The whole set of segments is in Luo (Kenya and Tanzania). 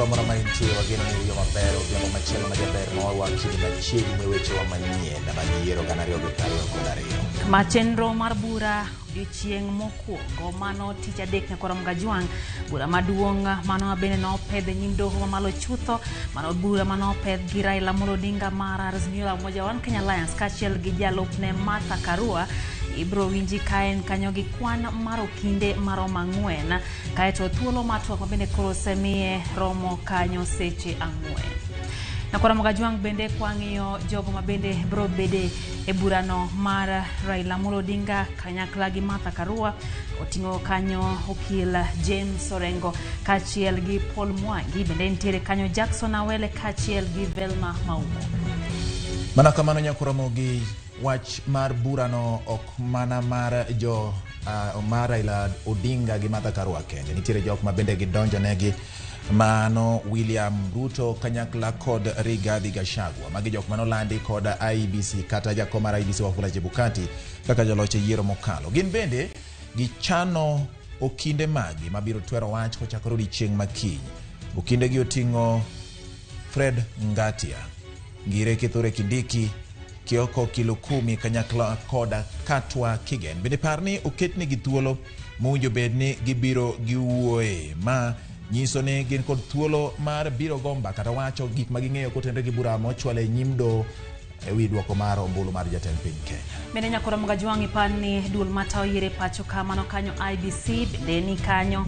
moro maintie wageno ni yo maber obiamo machielo majaber mawakili machiegni weche wa manyien magiero ganario gi kario kod ariyo. Machenro mar bura odiochieng' mokwongo mano tich adek nyakoro Ramogi bura maduong' mano bende nopedh nyim doho mamalo chutho mano bura mano opedh gi Raila Odinga mar Azimio la Umoja One Kenya Alliance kaachiel gi jalupne Martha Karua ibro winji kaen kanyo gi kwan mar okinde maromo 4 kaeto thuolo matwak mabende koro semie romo kanyo seche 4. Nyakoro Ramogi bende kwang'iyo jogo mabende bro bede e burano mar Raila Odinga kanyakla gi Martha Karua oting'o kanyo okil James Orengo kaachiel gi Paul Mwangi bende nitiere kanyo Jackson Awele kaachiel gi Velma Maumo. Mana kamano nyakoro Ramogi wach mar burano ok mana mar mar Raila Odinga gi Martha Karua kende. Nitiere jok mabende gidonjonegi mano William Ruto kanyakla kod Rigathi Gachagua. Magi jok manolandi kod IEBC kata jakom mar IEBC Wafula Chebukati kaka jaloch e yiero mokalo. Gin bende gichano okinde magi mabiro twero wach kochakore odiochieng' makiny. Okinde gi oting'o Fred Ngatia, Ngire Kithure Kindiki, Kioko Kilukumi kanyakla koda Katwa Kigen. Bende parni oketni gi thuolo mowinjo bedni gibiro giwuoye ma nyiso ni gin kod thuolo mar biro gomba kata wacho gik maging'eyo kotenre gi bura mochwale nyimdo ewi duoko mar ombulu mar jatend piny Kenya. Bende nyakoro Ramogi ipani duol matao yiere pacho kamano kanyo IBC bende ni kanyo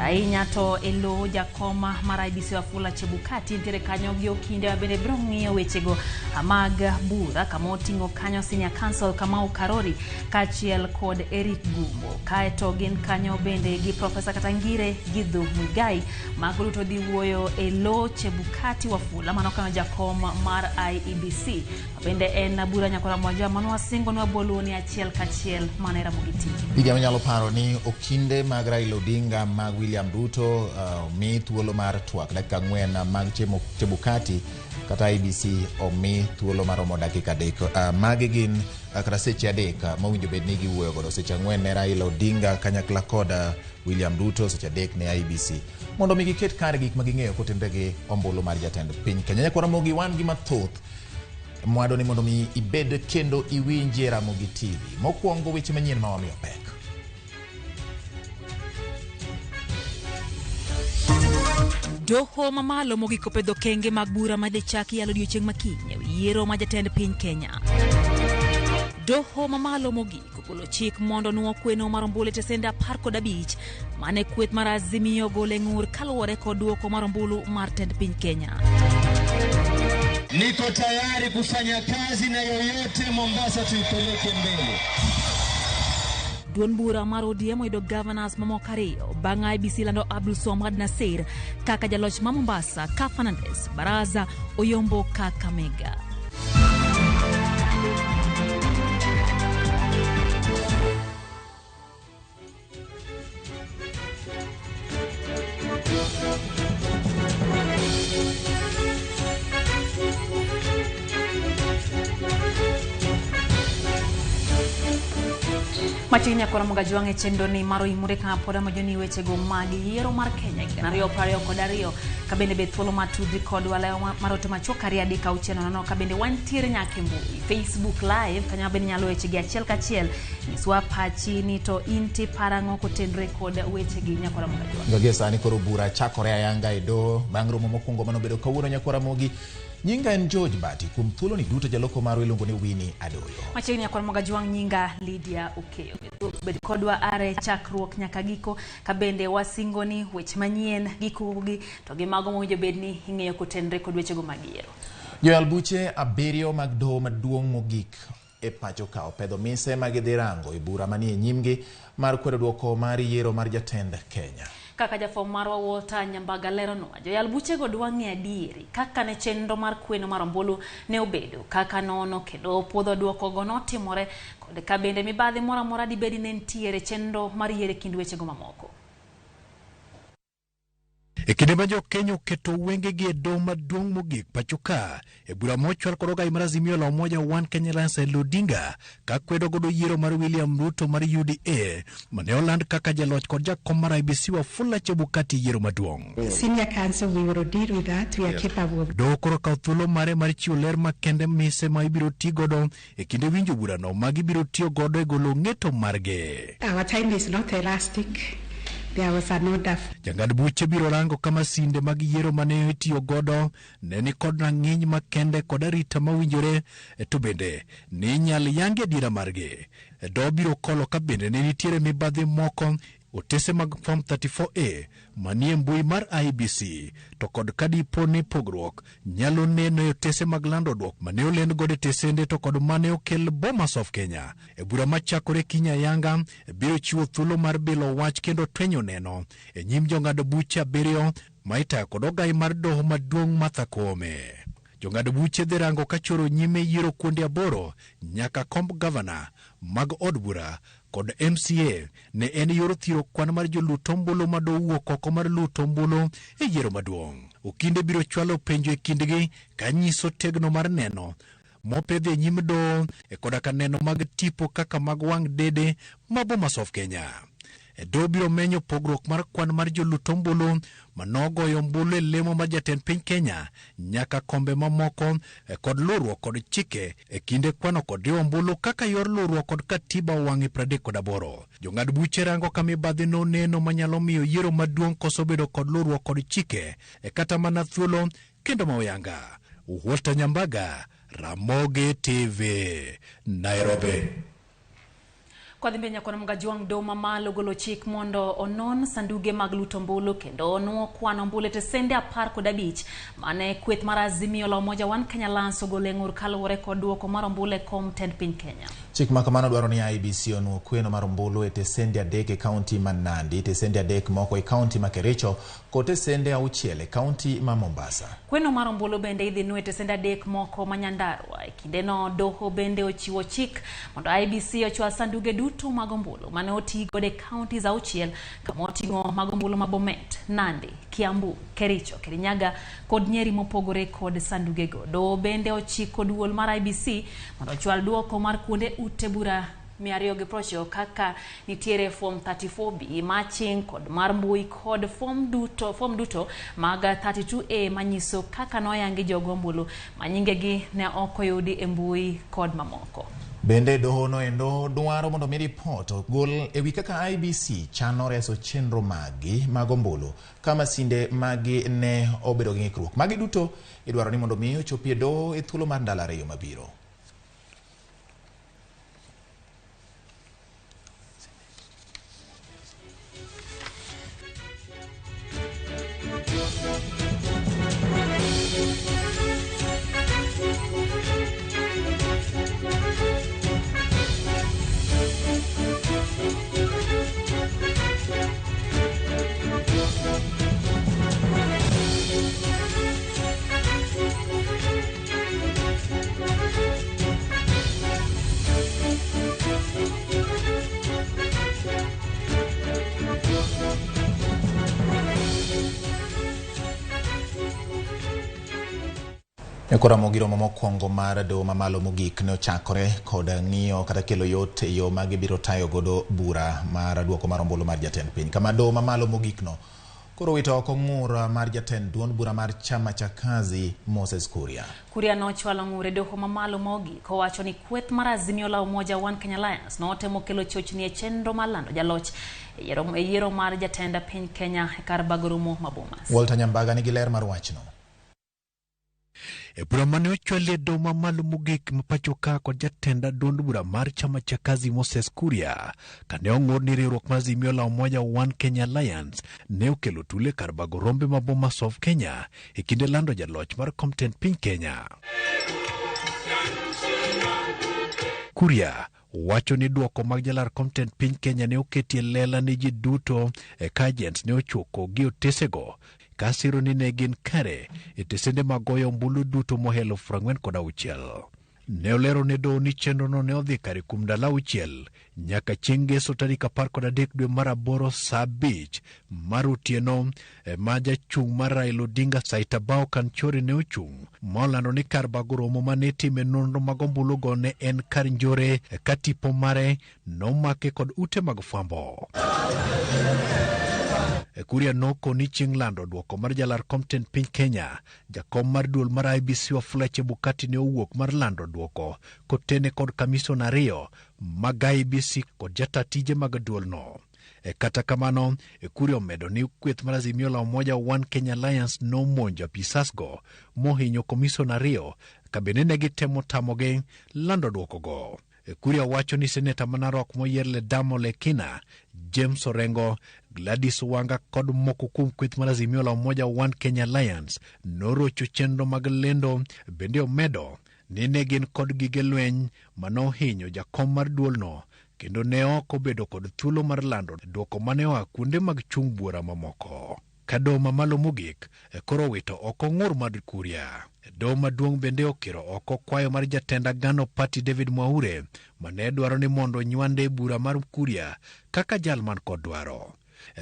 ahinya to elo jakoma mar IBC Wafula Chebukati nitiere kanyo gi okinde mabende biro ng'iyo wechego mag bura kama oting'o kanyo Senior Counsel Kamau Karori kaachiel kod Eric Gumbo kaeto gin kanyo bende gi Profesa Katangire Githu Muigai mago duto dhi wuoyo elo Chebukati Wafula mano kanyo jakom mar IEBC bende en bura nyakoro Ramogi mano wasingo nwa boloni achiel kachiel mane Ramogi tiki. Bige manyalo paro ni okinde mag Raila Odinga mag William Ruto mi thuolo mar twak dakika 4 mag Chebukati kata IEBC omi thuolo maromo dakika 3 magi gin kata seche 3 mowinjo bedni giwuoyo godo. Seche 4 ne Raila Odinga kanyakla kod William Ruto, seche 3 ne IEBC mondo mi giket kare gik maging'eyo kotenre gi ombulu mar jatend piny Kenya. Nyakoro Ramogi wan gi mathoth mwado ni mondo mi ibed kendo iwinje Ramogi TV. Mokwongo weche manyien ma wamiyo pek. Doho mamalo mogiko pedho kenge mag bura madechaki yalo odiochieng' makiny yiero ma jatend piny Kenya. Doho mamalo mogiko golo chik mondo nuo kweno mar ombulu tesenda 15 mane kweth mar Azimio gole ng'ur kaluwore kod duoko mar ombulu mar tend piny Kenya. Niko tayari kufanya kazi na yoyote Mombasa tuipeleke mbele. Duon bura mar ODM oyudo governors mamoko ariyo bang' IEBC lando Abdul Somad Nasir kaka jaloch ma Mombasa ka Fernandes Baraza oyombo Kakamega. Machiegni nyakoro Ramogi chendo ni mar Oimore ka poda majoni weche go mag yiero mar Kenya gana 2022 ka bende bet thuolo matudri kod walayo maroto machokari adika ucheno no ka bende wantiere nyake mbui Facebook live kanya bende nyalo weche gi achiel kachiel niswa pachi ni to inti parango kotenre kod weche gi nyakoro Ramogi. Ngagesa ni koro bura chakore ayanga edo bang' romo mokwongo manobedo kawuono nyakoro Ramogi. Nyinga en George Bati kum thuolo ni duto jaloko maro iluongo ni Winnie Adoyo. Machiegni nyakoro Ramogi nyinga Lydia Okeyo. Bed kodwa are chakruok nyaka giko ka bende wasingo ni weche manyien gikugi to gi mago mowinjo bedni ing'eyo kotenre kod wechego mag yiero. Joyal buche abiriyo mag doho maduong' mogik e pacho ka opedho mise magidhi rango e bura manie nyimgi mar kwedo duoko mar yiero mar jatend Kenya. Kaka jafom marwa Walter Nyambaga lero no joyal buche go dwa ng'e adieri kaka ne chenro mar kweno mar ombulu ne obedo kaka nono kendo puodho duoko go notimore kod ka bende mibadhi moro amora dibedi ne ntiere chenro mar yiero kind wechego mamoko. E kinde ma jo Kenya oketo wengegi e doho maduong' mogik pachoka e bura mochwal kod ogai mar Azimio la Umoja One Kenya Alliance Odinga ka kwedo godo yiero mar William Ruto mar UDA mane oland kaka jaloch kod jakom mar IEBC Wafula Chebukati yiero maduong'. Senior counsel, we will deal with that. We are capable of. Doho koro kawo thuolo mare mar chiwo ler makende mise ma ibiro ti godo e kinde winjo burano ma gibiro tiyo godo e golo ng'eto margi. Our time is not elastic. There was another. Jang'ad buche biro rango kama sinde mag yiero mane itiyo godo ne ni kod rang'iny makende kod arita mawinjore to bende ni nyal yangi adiera margi. Do biro kolo ka bende ne nitiere mibadhi moko otese mag Form 34A manie mbui mar IEBC to kod kadipo ni pogruok nyalo neno otese mag lando duok mane olend godo tesende to kod mane okel Bomas of Kenya. E bura machakore kinya yanga biro chiwo thuolo mar bilo wach kendo twenyo neno e nyim jong'ad buche abiriyo ma itayo kod ogai mar doho maduong' Martha Koome. Jong'ad buche dhi rango ka choro nyime yiero kuonde 8 nyaka komb gavana mag od bura kod MCA ne en yor thiro kwan mar jolut ombulu madowuok oko mar lut ombulu e yiero maduong'. Okinde biro chwalo penjo e kindgi ka nyiso tegno mar neno mopedhi e nyim doho e koda ka neno mag tipo kaka mag wang' dede ma Bomas of Kenya. E do biro menyo pogruok mar kwan mar jolut ombulu manogoyo ombulu e lemo mar jatend piny Kenya nyaka kombe mamoko kod luruok kod chike e kinde kwano kod riwo ombulu kaka yor luruok kod katiba wang'i 38. Jong'ad buche rango ka mibadhi no neno manyalo miyo yiero maduong' koso bedo kod luruok kod chike kata mana thuolo kendo mauyanga. Walter Nyambaga, Ramogi TV, Nairobi. Kwa dhimbe nyakona mga juang do mamalo golo chik mondo onon sanduge mag luto ombulu kendo onuo kwano ombulu tesende 15 mane kweth mar Azimio la Umoja One Kenya Alliance ogolo ng'ur kaluwore kod duoko mar ombulu e kom tend piny Kenya. Chik makamano dwaro ni IEBC onuo kweno mar ombulu e tesende 3 e kaunti ma Nandi, tesende 3 moko e kaunti ma Kericho kod tesende 6 e kaunti ma Mombasa. Kweno mar ombulu bende idhi nuo e tesende 3 moko ma Nyandarua. E kinde no doho bende ochiwo chik mondo IEBC ochwal sanduge duto mag ombulu mane oti godo e kaunti za 6 kama oting'o mag ombulu ma Bomet, Nandi, Kiambu, Kericho, Kirinyaga kod Nyeri mopogore kod sanduge go. Doho bende ochiko duol mar IEBC mondo ochwal duoko mar kuonde ute bura 270 kaka nitiere Form 34B matching kod mar mbui kod form duto mag 32A manyiso kaka noyangi jogo ombulu manyingegi ne okoyudi e mbui kod mamoko. Bende doho no endo dwaro mondo mi report gol ewi kaka IEBC chano reso chenro magi mag ombulu kama sinde magi ne obedo gi ng'ikruok. Magi duto idwaro ni mondo mi ochopie doho e thuolo mar ndalo 2 mabiro. Ramogi romo mokwongo mar doho mamalo mogik ne ochakore kod ng'iyo kata kelo yot e yo ma gibiro tayo godo bura mar duoko mar ombulu mar jatend piny. Kama doho mamalo mogik no koro wito oko ng'ur mar jatend duond bura mar chama cha kazi Moses Kuria. Kuria no chwalo ng'ur e doho mamalo mogik owacho ni kweth mar Azimio la Umoja One Kenya Alliance notemo kelo chochni e chenro mar lando jaloch e yiero mar jatend piny Kenya e kar bagorumo ma Bomas. Walter Nyambaga nigi ler mar wachno. E bura mane ochwale doho mamalo mogik mapachoka kod jatenda duond bura mar chama cha kazi Moses Kuria kane ong'ur ni riwruok mar Azimio la Umoja One Kenya Alliance ne okelo tule kar bago rombe ma Bomas of Kenya e kinde lando jaloch mar kom tend piny Kenya. Kuria wacho ni duoko mag jalar kom tend piny Kenya ne oketie lela ni ji duto e kajens ne ochoko gi otesego kasiro ni ne gin kare e tesende magoyo ombulu duto mohelo 46. ne olero ne doho ni chenrono ne odhi kare kuom ndalo 6 nyaka chieng' ngeso tarik 13 dwe mar 8 saa 5 mar otieno ma jachung' mar Raila Odinga Saitabao Kanchori ne ochung' molando ni kar bago romo mane time nonro mag ombulugo ne en kar njore ka tipo mare nomake kod ute mag fwambo. Kuria noko ni chieng' lando duoko mar jalar Compton piny Kenya, jakom mar duol mar IBC wa Fletcher Bukati ne owuok mar lando duoko kotene kod kamision 2 mag IBC kod jatatije mag duol no. Kata kamano, Kuria omedo ni kweth mar Azimio la Umoja One Kenya Alliance no monjo apisasgo mohinyo kamision 2 kabene ne gitemo tamogi lando duoko go. Kuria wacho ni seneta manarok moyier Ledamo Lekina, James Orengo, Gladys Wanga kod moko kuom kweth mar Azimio la Umoja One Kenya Alliance norocho chenro mag lendo. Bende omedo ni ne gin kod gige lweny manohinyo jakom mar duolno kendo ne ok obedo kod thuolo mar lando duoko mane oa kuonde mag chung' buora mamoko. Kado mamalo mogik koro wito oko ng'ur mar Kuria. Doho maduong' bende okiro oko kwayo mar jatend Agano Party David Mwaure mane dwaro ni mondo nywande bura mar Kuria kaka jal man kod dwaro.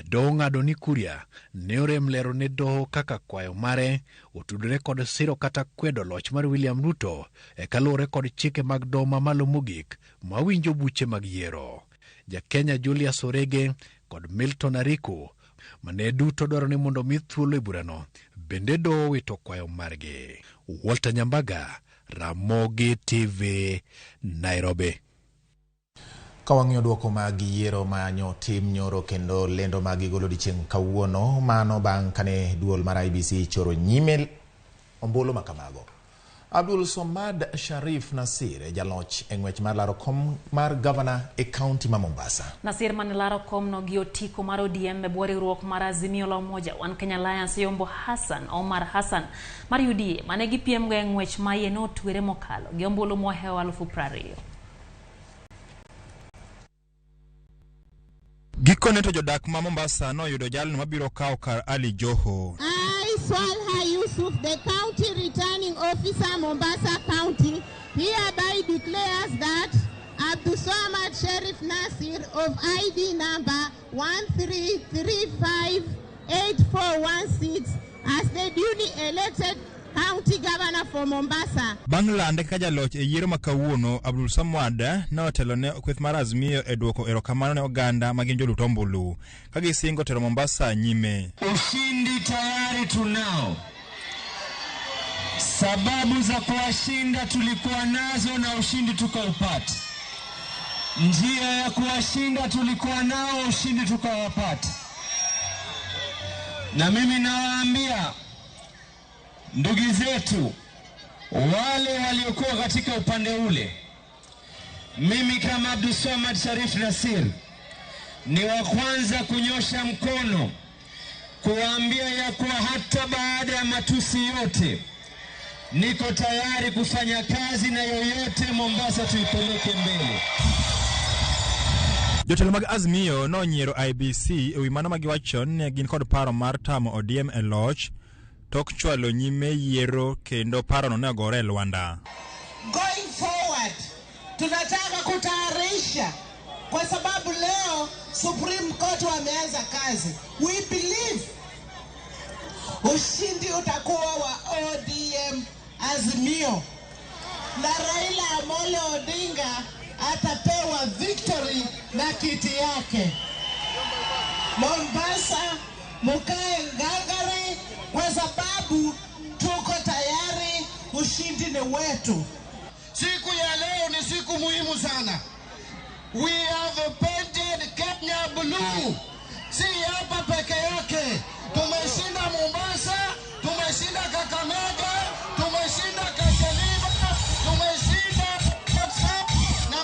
Doho ng'ado ni Kuria ne orem lero ne doho kaka kwayo mare otudore kod siro kata kwedo loch mar William Ruto kaluwore kod chike mag doho mamalo mogik mawinjo buche mag yiero. Jakenya Julius Orege kod Milton Ariku mane duto dwaro ni mondo mi thuolo e burano bende doho wito kwayo margi. Walter Nyambaga, Ramogi TV, Nairobi. Kawang'iyo duoko mag yiero manyo tim nyoro kendo lendo mag golo dichieng' kawuono mano bang' kane duol mar IBC choro nyime ombulu makamago. Abdul Somad Sharif Nasir jaloch e ng'wech mar laro kom mar governor e county ma Mombasa. Nasir man laro kom no gi otiko mar ODM e bwo riwruok mar Azimio la Umoja One Kenya Alliance Yombo Hassan Omar Hassan mar UDA mane gipiem go e ng'wech ma yie no twere mokalo gi ombulu mohewa 2020. Gikone to jodak ma Mombasa no yudo jalno mabiro kawo kar Ali Joho. I, Swalha Yusuf, the county returning officer, Mombasa County, hereby declares that Abdul Somad Sharif Nasir of ID number 13358416 as the duly elected county governor for Mombasa. Banglande ka jaloch e yiero makawuono Abdul Somad ne otelo ne kweth mar Azimio e duoko erokamano ne oganda magin jolut ombulu ka gisingo tero Mombasa nyime. Ushindi tayari tunao. Sababu za kuwashinda tulikuwa nazo na ushindi tukaupata. Njia ya kuwashinda tulikuwa nao, ushindi tukawapata. Na mimi nawaambia ndugu zetu wale waliokuwa katika upande ule, mimi kama Abdul Somad Sharif Nasir ni wa kwanza kunyosha mkono kuambia ya kuwa hata baada ya matusi yote niko tayari kufanya kazi na yoyote Mombasa tuipeleke mbele. Jotelo mag Azimio no nyiero IBC e wi mano magiwacho ne gin kod paro mar tamo ODM e loch tok chwalo nyime yiero kendo parono ne ogore Luanda. Going forward, tunataka kutayarisha kwa sababu leo Supreme Court wameanza kazi. We believe ushindi utakuwa wa ODM Azimio na Raila Amolo Odinga atapewa victory na kiti yake. Mombasa mukae ngangari kwa sababu tuko tayari, ushindi ni wetu. Siku ya leo ni siku muhimu sana. We have painted Kenya blue. Si hapa peke yake. Tumeshinda Mombasa, tumeshinda Kakamega, tumeshinda Kasarani, tumeshinda Kapsab na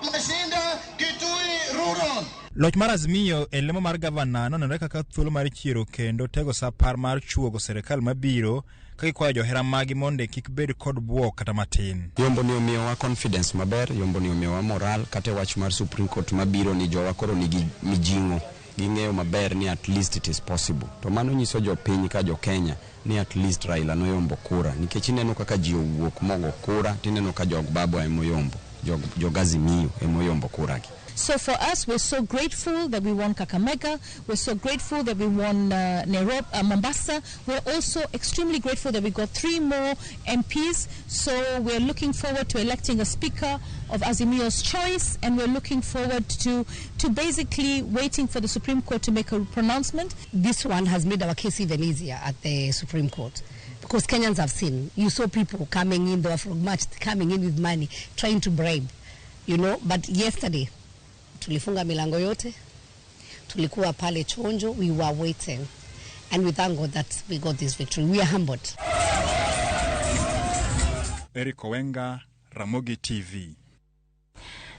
tumeshinda Kitui Rural. Loch mar Azimio e lemo mar gavana nonenore kaka thuolo mar chiero kendo tego sapar mar chuogo serikal mabiro ka gikwayo johera magi monde kik bed kod buok kata matin. Yombo ni omiyowa confidence maber, yombo ni omiyowa moral kata wach mar Supreme Court mabiro ni jowa koro nigi mijing'o ging'eyo maber ni at least it is possible. To mano nyiso jopiny ka jo Kenya ni at least Raila noyombo kura, nikech ineno kaka ji owuok mogo kura, tineno ka jog babo emoyombo, jogazimiyo emoyombo kura gi. So for us, we're so grateful that we won Kakamega. We're so grateful that we won Nairobi, Mombasa. We're also extremely grateful that we got 3 more MPs. So we're looking forward to electing a speaker of Azimio's choice, and we're looking forward to basically waiting for the Supreme Court to make a pronouncement. This one has made our case even easier at the Supreme Court, because Kenyans have seen, you saw people coming in, they were from much coming in with money, trying to bribe, you know. But yesterday, tulifunga milango yote, tulikuwa pale chonjo, we were waiting, and we thank God that we got this victory. We are humbled. Eric Owenga, Ramogi TV.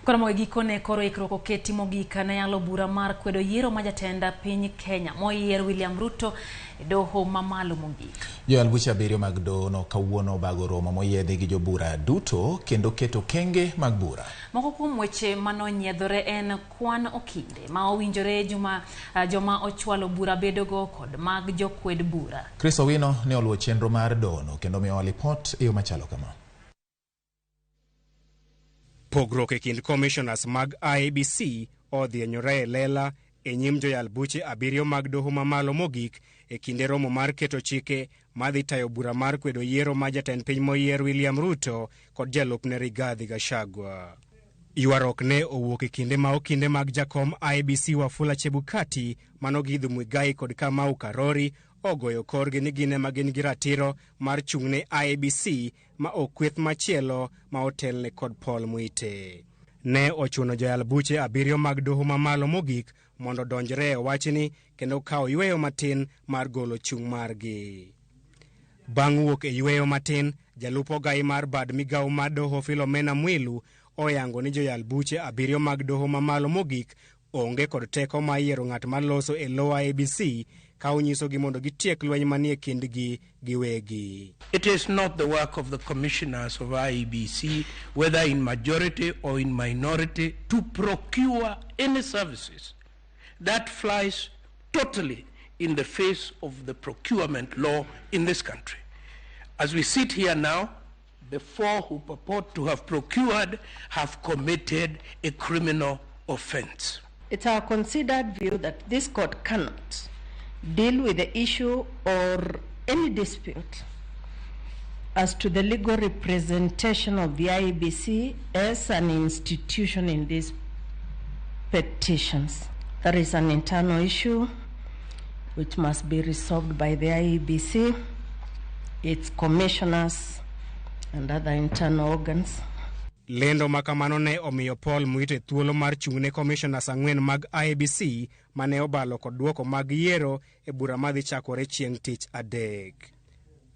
Kora mogikone koro ikruok oketi mogika na yalo bura mar kwedo yiero ma jatenda piny Kenya moyier William Ruto e doho mamalo mogik. Jo albuche 7 mag doho no kawuono bago romo moyiedhi gi jobura duto kendo keto kenge mag bura. Moko kuom weche manonyiedhore en kwan okinde ma owinjore joma ochwalo bura bedogo kod mag jokwed bura. Chris Owino ne oluwo chenro mar doho no kendo miyo lipot e yo machalo kama. Pogruok e kind commissioners mag IEBC odhienyore e lela e nyim joyal buche 7 mag doho mamalo mogik e kinde romo mar keto chike madhi tayo bura mar kwedo yiero ma jatend piny moyier William Ruto kod jalupne Rigathi Gachagua. Ywarok ne owuok e kinde ma okinde mag jakom IEBC Wafula Chebukati manogidho Muigai kod Kamau Karori ogoyo korgi ni gine magin gi ratiro mar chung'ne IEBC ma okweth machielo ma otelne kod Paul Muite. Ne ochuno joyal buche 7 mag doho mamalo mogik mondo donjre e wachni kendo kawo yweyo matin mar golo chung' margi. Bang' wuok e yweyo matin, jalup ogai mar bad migawo mar doho Philomena Mwilu oyango ni joyal buche 7 mag doho mamalo mogik onge kod teko ma yiero ng'at maloso e lo IEBC ka onyiso gi mondo gitiek lweny manie kindgi giwegi. It is not the work of the commissioners of IEBC, whether in majority or in minority, to procure any services. That flies totally in the face of the procurement law in this country. As we sit here now, the 4 who purport to have procured have committed a criminal offense. It's our considered view that this court cannot deal with the issue or any dispute as to the legal representation of the IEBC as an institution in these petitions. There is an internal issue which must be resolved by the IEBC, its commissioners, and other internal organs. Lendo makamano ne omiyo Paul Muite thuolo mar chung'ne commissioners 4 mag IEBC mane obalo kod duoko mag yiero e bura madhi chakore chieng' tich adek.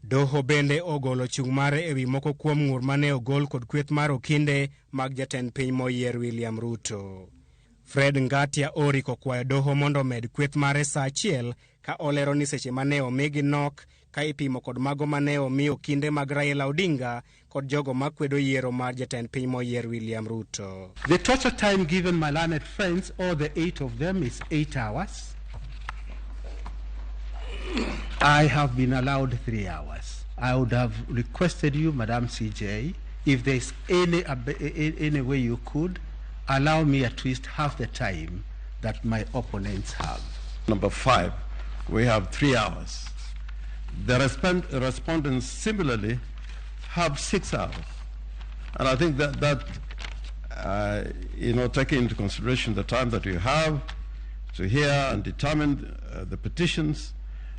Doho bende ogolo chung' mare ewi moko kuom ng'ur mane ogol kod kweth mar okinde mag jatend piny moyier William Ruto. Fred Ngatia Oriko kwayo doho mondo med kweth mare saa achiel ka olero ni seche mane omigi nok ka ipimo kod mago mane omiyo kinde mag Raila Odinga kod jogo makwedo yiero mar jatend piny moyier William Ruto. The total time given my learned friends, all the 8 of them, is 8 hours. I have been allowed 3 hours. I would have requested you, Madam CJ, if there's any way you could allow me at least half the time that my opponents have. Number 5, we have 3 hours. The respondents similarly have 6 hours. And I think that taking into consideration the time that you have to hear and determine the petitions,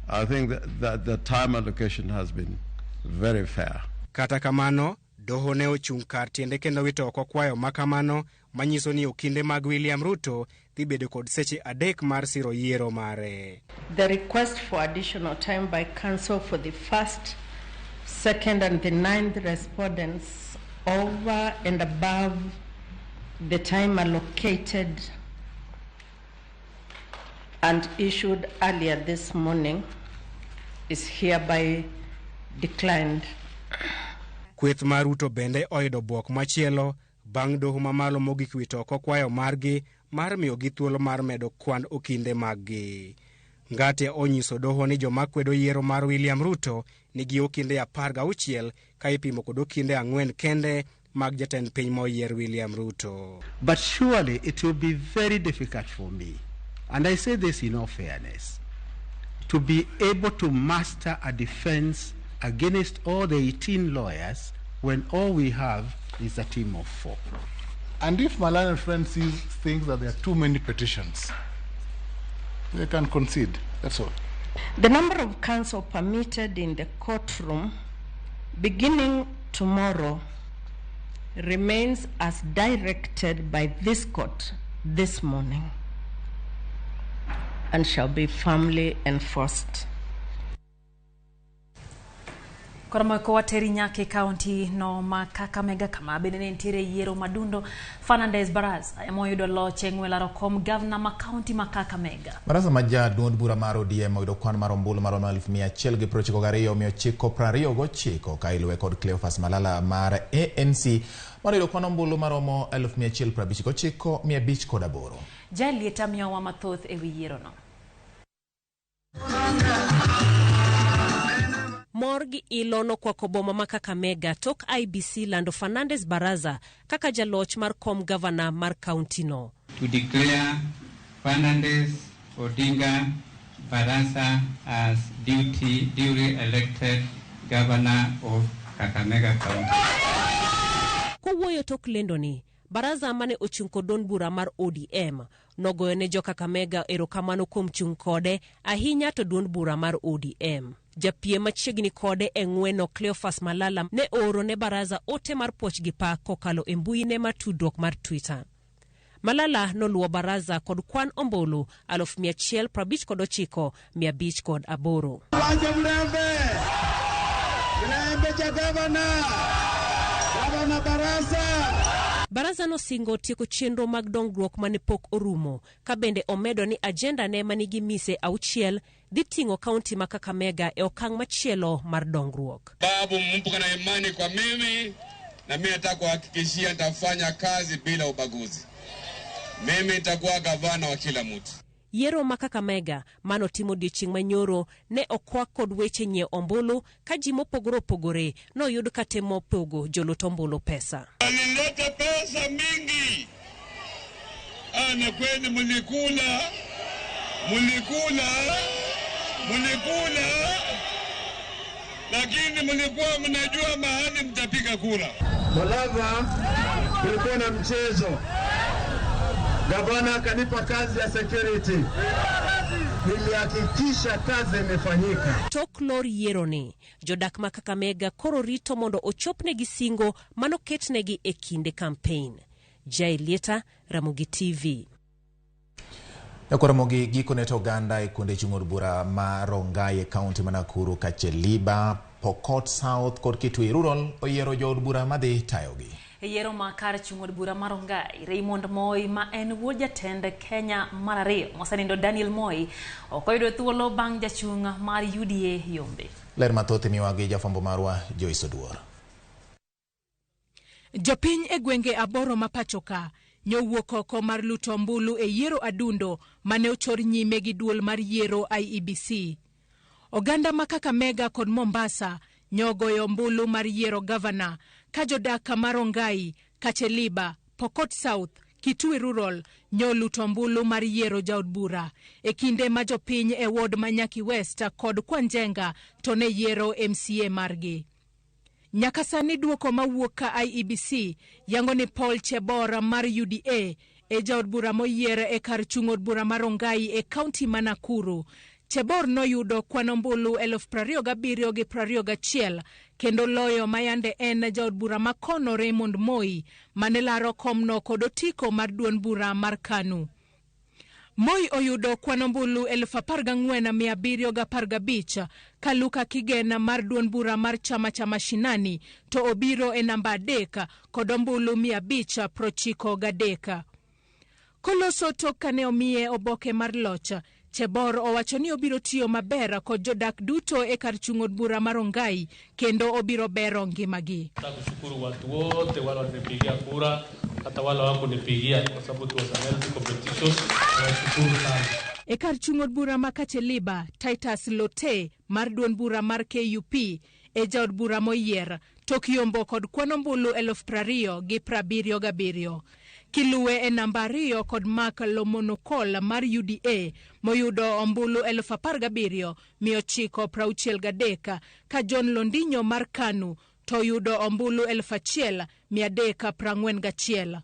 I think that the time allocation has been very fair. Kata kamano, doho ne ochung' kar tiende kendo wito oko kwayo makamano manyiso ni okinde mag William Ruto dhi bedo kod seche 3 mar siro yiero mare. The request for additional time by counsel for the 1st, 2nd and the 9th respondents over and above the time allocated and issued earlier this morning is hereby declined. Kweth mar Ruto bende oyudo buok machielo bang' doho mamalo mogik wito oko kwayo margi mar miyogi thuolo mar medo kwan okinde mag-gi. Ngate onyiso doho ni joma kwedo yiero mar William Ruto nigi okinde 16 ka ipimo kod okinde 4 kende mag jatend piny moyier William Ruto. But surely it will be very difficult for me, and I say this in all fairness, to be able to master a defense against all the 18 lawyers when all we have is a team of 4. And if Malala and friends thinks that there are too many petitions, they can concede, that's all. The number of counsel permitted in the courtroom beginning tomorrow remains as directed by this court this morning and shall be firmly enforced. Koramoko wateri nyake county no Kakamega kama benene ntire yiero madundo Fernandez Baraz amoyudo loche ng'welaro kom governor ma county ma Kakamega. Baraza maja duond bura mar ODM oyudo kwan mar ombulu mar 1,192,929 ka iluwe kod Cleophas Malala mar ANC mar yudo kwan ombulu maromo 1,159,508. Jalieta miyowa mathoth ewi yiero no. Morgi ilono kwa koboma ma Kakamega tok IBC lando Fernandez Baraza kaka jaloch mar kom governor mar county no. To declare Fernandez Odinga Baraza as duly elected governor of Kakamega County. Kowuoyo tok lendo ni, Baraza mane ochung' kodon bura mar ODM nogoyo ne jo Kakamega erokamano kuom chung' kode ahinya to duond bura mar ODM. Japiem machiegni kode eng'weno Cleophas Malala ne oro ne Baraza ote mar poch gi pak kokalo e mbui ne mar tudruok mar Twitter. Malala noluwo Baraza kod kwan ombulu 159,508. Baraza no singo tieko chenro mag dongruok mane pok orumo, ka bende omedo ni agenda ne manigi mise 6 dhi ting'o kaunti ma Kakamega e okang' machielo mar dongruok. Babu mumpuka na imani kwa mimi, na mimi nataka kuhakikishia nitafanya kazi bila ubaguzi. Mimi nitakuwa gavana wa kila mtu. Yiero ma Kakamega mano timo odiechieng' manyoro ne okwa kod weche nye ombulu ka ji mopogore opogore no yud katemo pogo jolot ombulu pesa. Alileta pesa mingi. Ana kweli mulikula. Lakini mlikuwa mnajua mahali mtapiga kura. Molava kulikuwa na mchezo. Gavana akanipa kazi ya security. Nilihakikisha kazi imefanyika. Tok lor yieroni, jodak ma Kakamega koro rito mondo ochopnegi singo manoketnegi e kinde campaign. Jalieta, Ramogi TV. Ramogi gikone to ganda e kuonde chung'od bura ma Rongai e county ma Nakuru Kacheliba, Pokot South kod Kitui Rural oyiero jood bura madhi tayogi. Yiero ma kar chung'od bura mar Rongai, Raymond Moi ma en wuod jatend Kenya mar 2 mosenindo Daniel Moi okoyudo thuolo bang' jachung' mar UDA Yombe. Ler mathoth miwagi jafwambo marwa Joyce Oduor. Jopiny e gwenge 8 ma pachoka nyowuok oko mar luto ombulu e yiero adundo mane ochor nyime gi duol mar yiero IEBC. Oganda ma Kakamega kod Mombasa nyogoyo ombulu mar yiero governor ka jodak mar Rongai, Kacheliba, Pokot South, Kitui Rural nyoluto ombulu mar yiero jaod bura e kinde ma jopiny e ward Manyaki West kod Kwanjenga to ne yiero MCA margi. Nyaka sani duoko mawuok ka IEBC yango ni Paul Chebor mar UDA e jaod bura moyier e kar chung'od bura mar Rongai e county ma Nakuru. Chebor noyudo kwan ombulu 27,021 kendo loyo mayande en jaod bura makono Raymond Moi manelaro komno kod otiko mar duond bura mar Kanu. Moi oyudo kwan ombulu 14,715 ka Luka Kigena mar duond bura mar chama cha mashinani to obiro e namba 3 kod ombulu 593. Koloso tok kane omiye oboke mar loch, Chebor owacho ni obiro tiyo maber kod jodak duto e kar chung'od bura mar Rongai kendo obiro bero ngimagi. Kushukuru watu wote wale walinipigia kura hata wala wako nipigia kwa sababu tu was a healthy competition. Nashukuru sana. E kar chung od bura ma Kacheliba, Titus Lote mar duond bura mar KUP e jaod bura moyier tok yombo kod kwano ombulu 20,077. Kiluwe e namba 2 kod Mark Lomonokol mar UDA moyudo ombulu 17,963 ka John Londinyo mar KANU to yudo ombulu 1,341.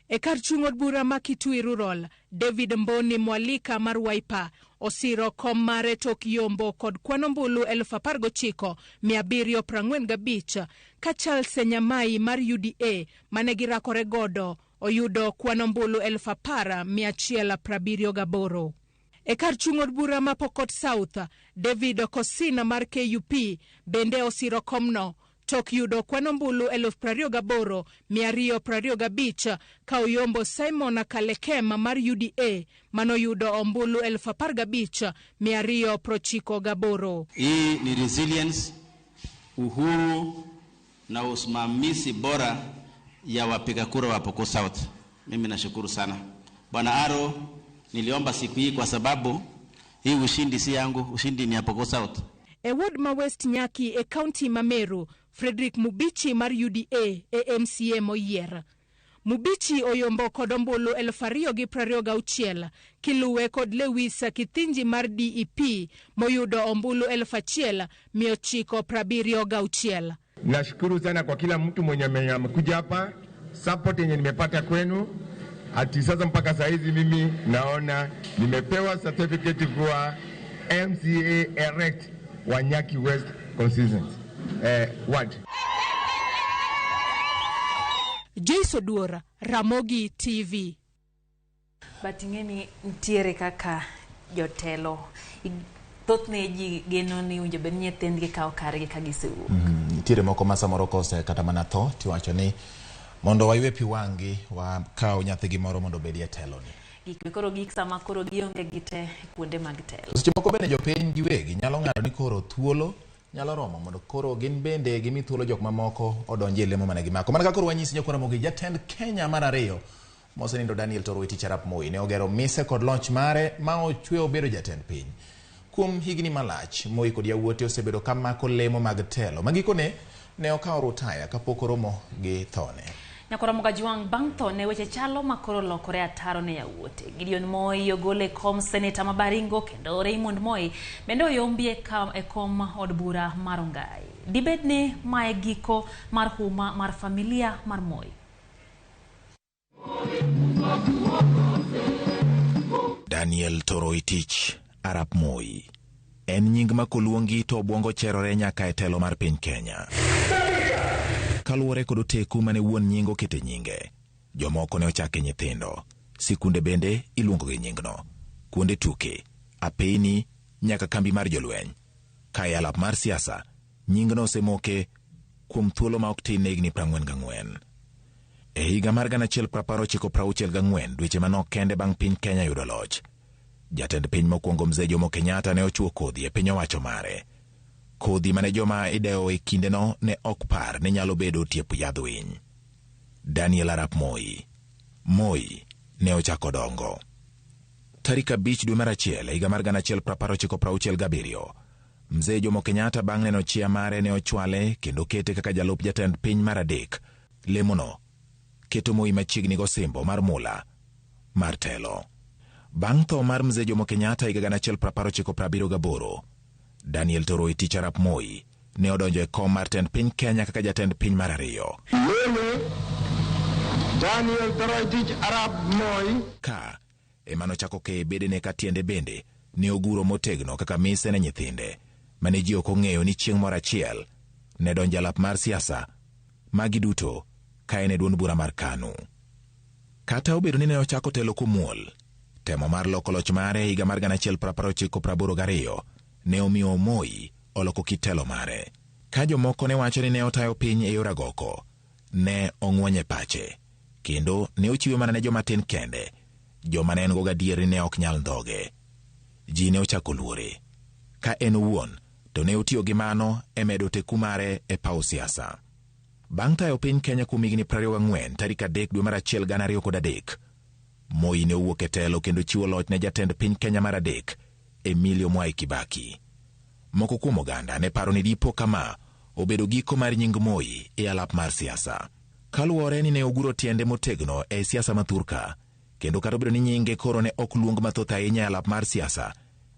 E kar chung od bura ma Kitui Rural, David Mboni Mwalika mar Wiper osiro kom mare tok yombo kod kwano ombulu 19,745 ka Charles Nyamai mar UDA mane girakore godo oyudo kwano ombulu 10,178. E kar chung od bura ma Pokot South, David Kosina mar KUP bende osiro komno tok yudo kwano ombulu 28,225 ka oyombo Simon Kalekema mar UDA manoyudo ombulu 15,298. Hii ni resilience, uhuru na usimamizi bora ya wapiga kura wa Pokot South. Mimi nashukuru sana. Bwana Aro, niliomba siku hii kwa sababu hii ushindi si yangu, ushindi ni ya Pokot South. E ward ma West Nyaki e county Mameru, Frederick Mubichi mar UDA e MCA moyier. Mubichi oyombo kod ombulu 2,026 kiluwe kod Lewis Kithinji mar DEP moyudo ombulu 1,976. Nashukuru sana kwa kila mtu mwenye amekuja hapa, support yenye nimepata kwenu. Hati sasa mpaka saa hizi mimi naona nimepewa certificate kwa MCA elect wa Nyaki West constituency. What? Joyce Oduora, Ramogi TV. Batingeni ntiere kaka jotelo. Thothne ji geno ni unjo bed nyithindgi kao kargi ka gisewuok. Ntiere moko ma samoro kose kata mana tho tiwacho ni mondo waywe pi wangi wa kao nyathigi moro mondo bedi e telo ni. Gik koro gik sama koro gionge gite kuonde mag telo. Seche moko bende jopiny giwegi nyalo ng'ado ni koro thuolo nyalo romo mondo koro gin bende gimi thuolo jok mamoko odonje lemo mane gimako. Mana kaka wanyisi nyakora mogi jatend Kenya mar 2 mosenindo Daniel Toroitich Arap Moi ne ogero mise kod launch mare ma ochwe obedo jatend piny. Kuom higni malach, Moi kod yawuote osebedo kamako lemo mag telo. Magikone ne okawo rutaya kapok oromo gi thone. Nyakora Mogajuang bang' tho ne weche chalo makoro lokore ataro ne yawuote. Gideon Moi ogole kom seneta ma Baringo kendo Raymond Moi bende oyombi e kom od bura mar Ongai. Dibed ne mae giko mar huma mar familia mar Moi. Daniel Toroitich Arap Moi en nying ma koluongi to obwongo cherore nyaka e telo mar piny Kenya. Kaluwore kod oteku mane wuon nyingo kete nyinge, jomoko ne ochake nyithindo, sikunde bende iluongo gi nyingno, kuonde tuke, apeni nyaka kambi mar jolweny. Ka e alap mar siasa, nyingno osemoke kuom thuolo ma ok tin ne higni 44. E higa mar 1964, dweche manok kende bang' piny Kenya yudo loch, jatend piny mokwongo Mzee Jomo Kenyatta ne ochuo kodhi e piny owacho mare. Kodhi mane joma ideo e kindeno ne ok par ne nyalo bedo tiep yadh winy. Daniel Arap Moi. Moi ne ochako dongo. Tarik 5 dwe mar 1 higa mar 1967, Mzee Jomo Kenyatta bang' neno chia mare ne ochwale kendo kete kaka jalup jatend piny mar 3. Lemono keto Moi machiegni gosimbo mar mula mar telo. Bang' tho mar Mzee Jomo Kenyatta higa 1978, Daniel Toroitich Arap Moi ne odonjo e kom mar tend piny Kenya kaka jatend piny mar 2. Daniel Toroitich Arap Moi ka emano chako ke bedene ka tiende bende ne oguro motegno kaka mise ne nyithinde mane ji ok ong'eyo ni chieng' moro achiel ne donjo alap mar siasa magi duto ka en e duond bura mar KANU. Kata obedo ni ne ochako telo kumuol, temo mar loko loch mare higa mar 1982 ne omiyo Moi oloko kitelo mare. Ka jomoko ne wacho ni ne otayo piny e yor agoko, ne ong'wonye pache, kendo ne ochiwe mana ne joma tin kende, joma ne en go gadier ni ne ok nyal ndhoge. Ji ne ochako luore. Ka en wuon, to ne otiyo gi mano e medo teku mare e paw siasa. Bang' tayo piny Kenya kuom higni 24 tarik 3 dwe mar 1 2003, Moi ne owuok e telo kendo chiwo loch ne jatend piny Kenya mar adek, Emilio Mwai Kibaki. Moko kuom oganda ne paro ni dipo kama obedo giko mar nying Moi e alap mar siasa. Kaluwore ni ne oguro tiende motegno e siasa mathurka, kendo kata obedo ni nyinge koro ne ok luong mathoth ahinya e alap mar siasa,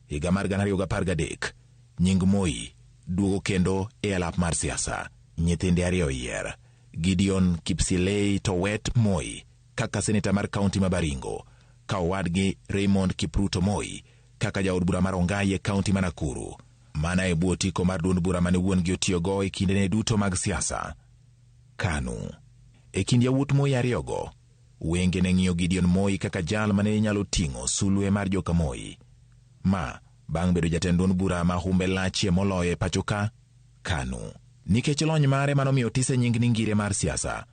higa mar 2013, nying Moi duogo kendo e alap mar siasa. Nyithinde ariyo yier, Gideon Kipsilei Towet Moi kaka seneta mar kaunti ma Baringo, ka owadgi Raymond Kipruto Moi kaka jaod bura mar Ongai e kaunti ma Nakuru, mana e bwo tiko mar duond bura mane wuongi otiyogo e kindene duto mag siasa. KANU. E kind yawuot Moi ariyogo, wenge ne ng'iyo Gideon Moi kaka jal mane nyalo ting'o sulwe mar joka Moi. Ma bang' bedo jatend duond bura ma humbe lachie moloyo e pachoka, KANU. Nikech lony mare manomiyo tise nying ni ngire mar siasa,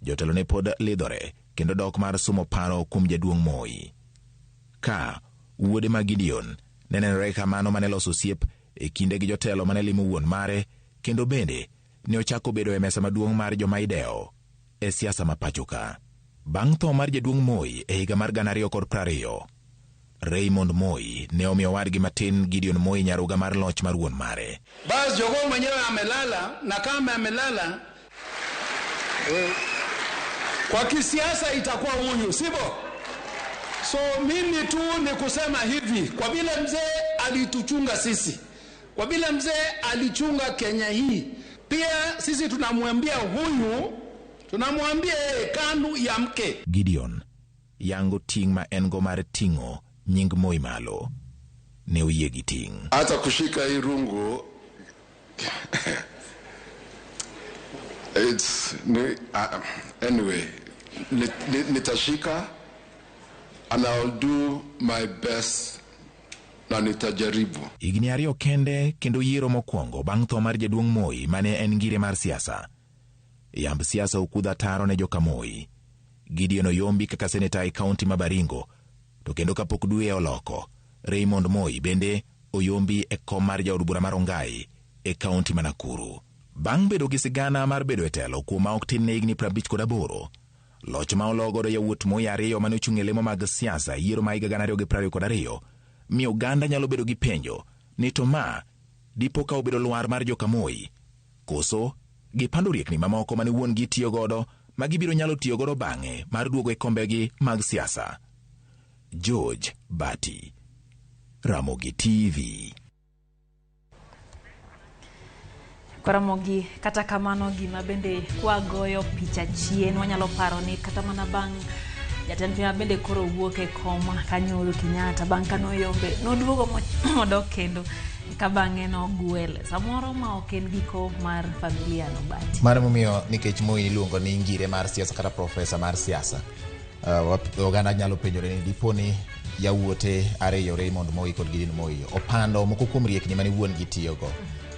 jotelo ne pod lidhore kendo dok mar sumo paro kuom jaduong' Moi. Ka wuode ma Gideon nenenore kamano mane loso osiep e kinde gi jotelo mane limo wuon mare, kendo bende ne ochako bedo e mesa maduong' mar joma ideo e siasa ma pachoka. Bang' tho mar jaduong' Moi e higa mar 2020, Raymond Moi ne omiyo wadgi matin Gideon Moi nyaruga mar loch mar wuon mare. Basi jogoo mwenyewe amelala, na kama amelala kwa kisiasa itakuwa huyu, sivyo? So mimi tu ni kusema hivi, kwa vile mzee alituchunga sisi, kwa vile mzee alichunga Kenya hii, pia sisi tunamwambia huyu, tunamwambia KANU ya mke. Gideon yango ting ma engo mar tingo nying Moi malo, ne oye gi ting. Hata kushika hii rungu it's anyway, nitashika and I'll do my best na nitajaribu. Higni ariyo kende kendo yiero mokwongo bang' tho mar jaduong' Moi mane en ngire mar siasa. Yamb siasa okudha taro ne joka Moi. Gideon oyombi kaka seneta e kaunti ma Baringo, to kendo kapok dwe oloko, Raymond Moi bende oyombi e kom mar jaod bura mar Ongai e kaunti ma Nakuru. Bang' bedo gi sigana mar bedo e telo kuom ma ok tin ne higni 58, loch ma ologo do yawuot Moi ariyo mane ochung' e lemo mag siasa yiero ma higa 2022, mi oganda nyalo bedo gi penjo ni to ma dipo ka obedo lwar mar joka Moi, koso gi pando riekni mamoko mane wuon gi tiyo godo ma gibiro nyalo tiyo godo bang'e mar duogo e kombegi mag siasa. George Bati, Ramogi TV. Ramogi, kata kamano gima bende kwagoyo picha chien wanyalo paro ni kata mana bang' jatend piny bende koro wuok e koma kanyo Uhuru Kenyatta bang' kano yombe noduogo modok kendo ka bang'e no gwele samoro ma ok en giko mar familia no. Bati mano momiyo nikech Moi iluongo ni ngire mar siasa kata profesa mar siasa, oganda nyalo penjore ni dipo ni yawuote ariyo Raymond Moi kod Gideon Moi opando moko kuom riekni mane wuon gi tiyogo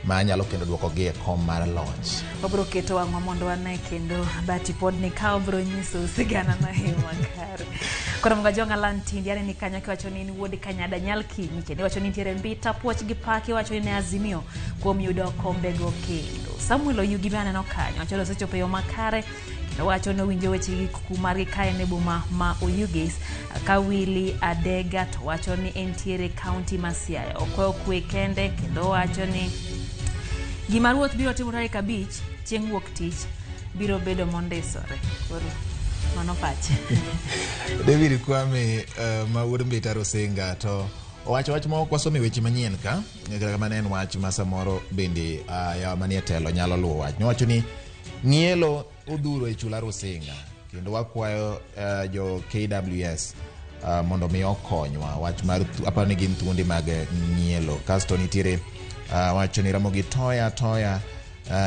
ma nyalo kendo duoko gi e kom mar loch. Obro keto wang'wa mondo wane kendo Bati pod ni ka obro nyiso sigana na hewa kare. Koro mga jonga lantindi yani ni kanya kiwacho ni wuodi Kanyada nyal kinyi kendo wacho ni ntiere mbita puoch gi paki wacho ni Azimio kuom yudo kombe go kendo. Samuel Oyugi bana no kanyo wacho lo sechope yo makare kendo wacho no winjo weche gi kumar gi kae ne boma ma Oyugis ka Willy Adega to wacho ni entiere county ma Siaya okwe kwe kende kendo wacho ni gima ruoth biro timo tarik 5 chieng' wuok tich biro bedo mondisore. Koro mano pache. David Kwame ma wuod Mbita Rosenga to wach moko wasome weche manyien ka kama en wach ma samoro bende ya manie telo nyalo luwo wach. Wacho ni ng'ielo odhuro e chula Rosenga kendo wakwayo jo KWS mondo mi okonywa wach mar aparo ni gin thuonde mag ng'ielo. Kasto nitiere wacho ni Ramogi toya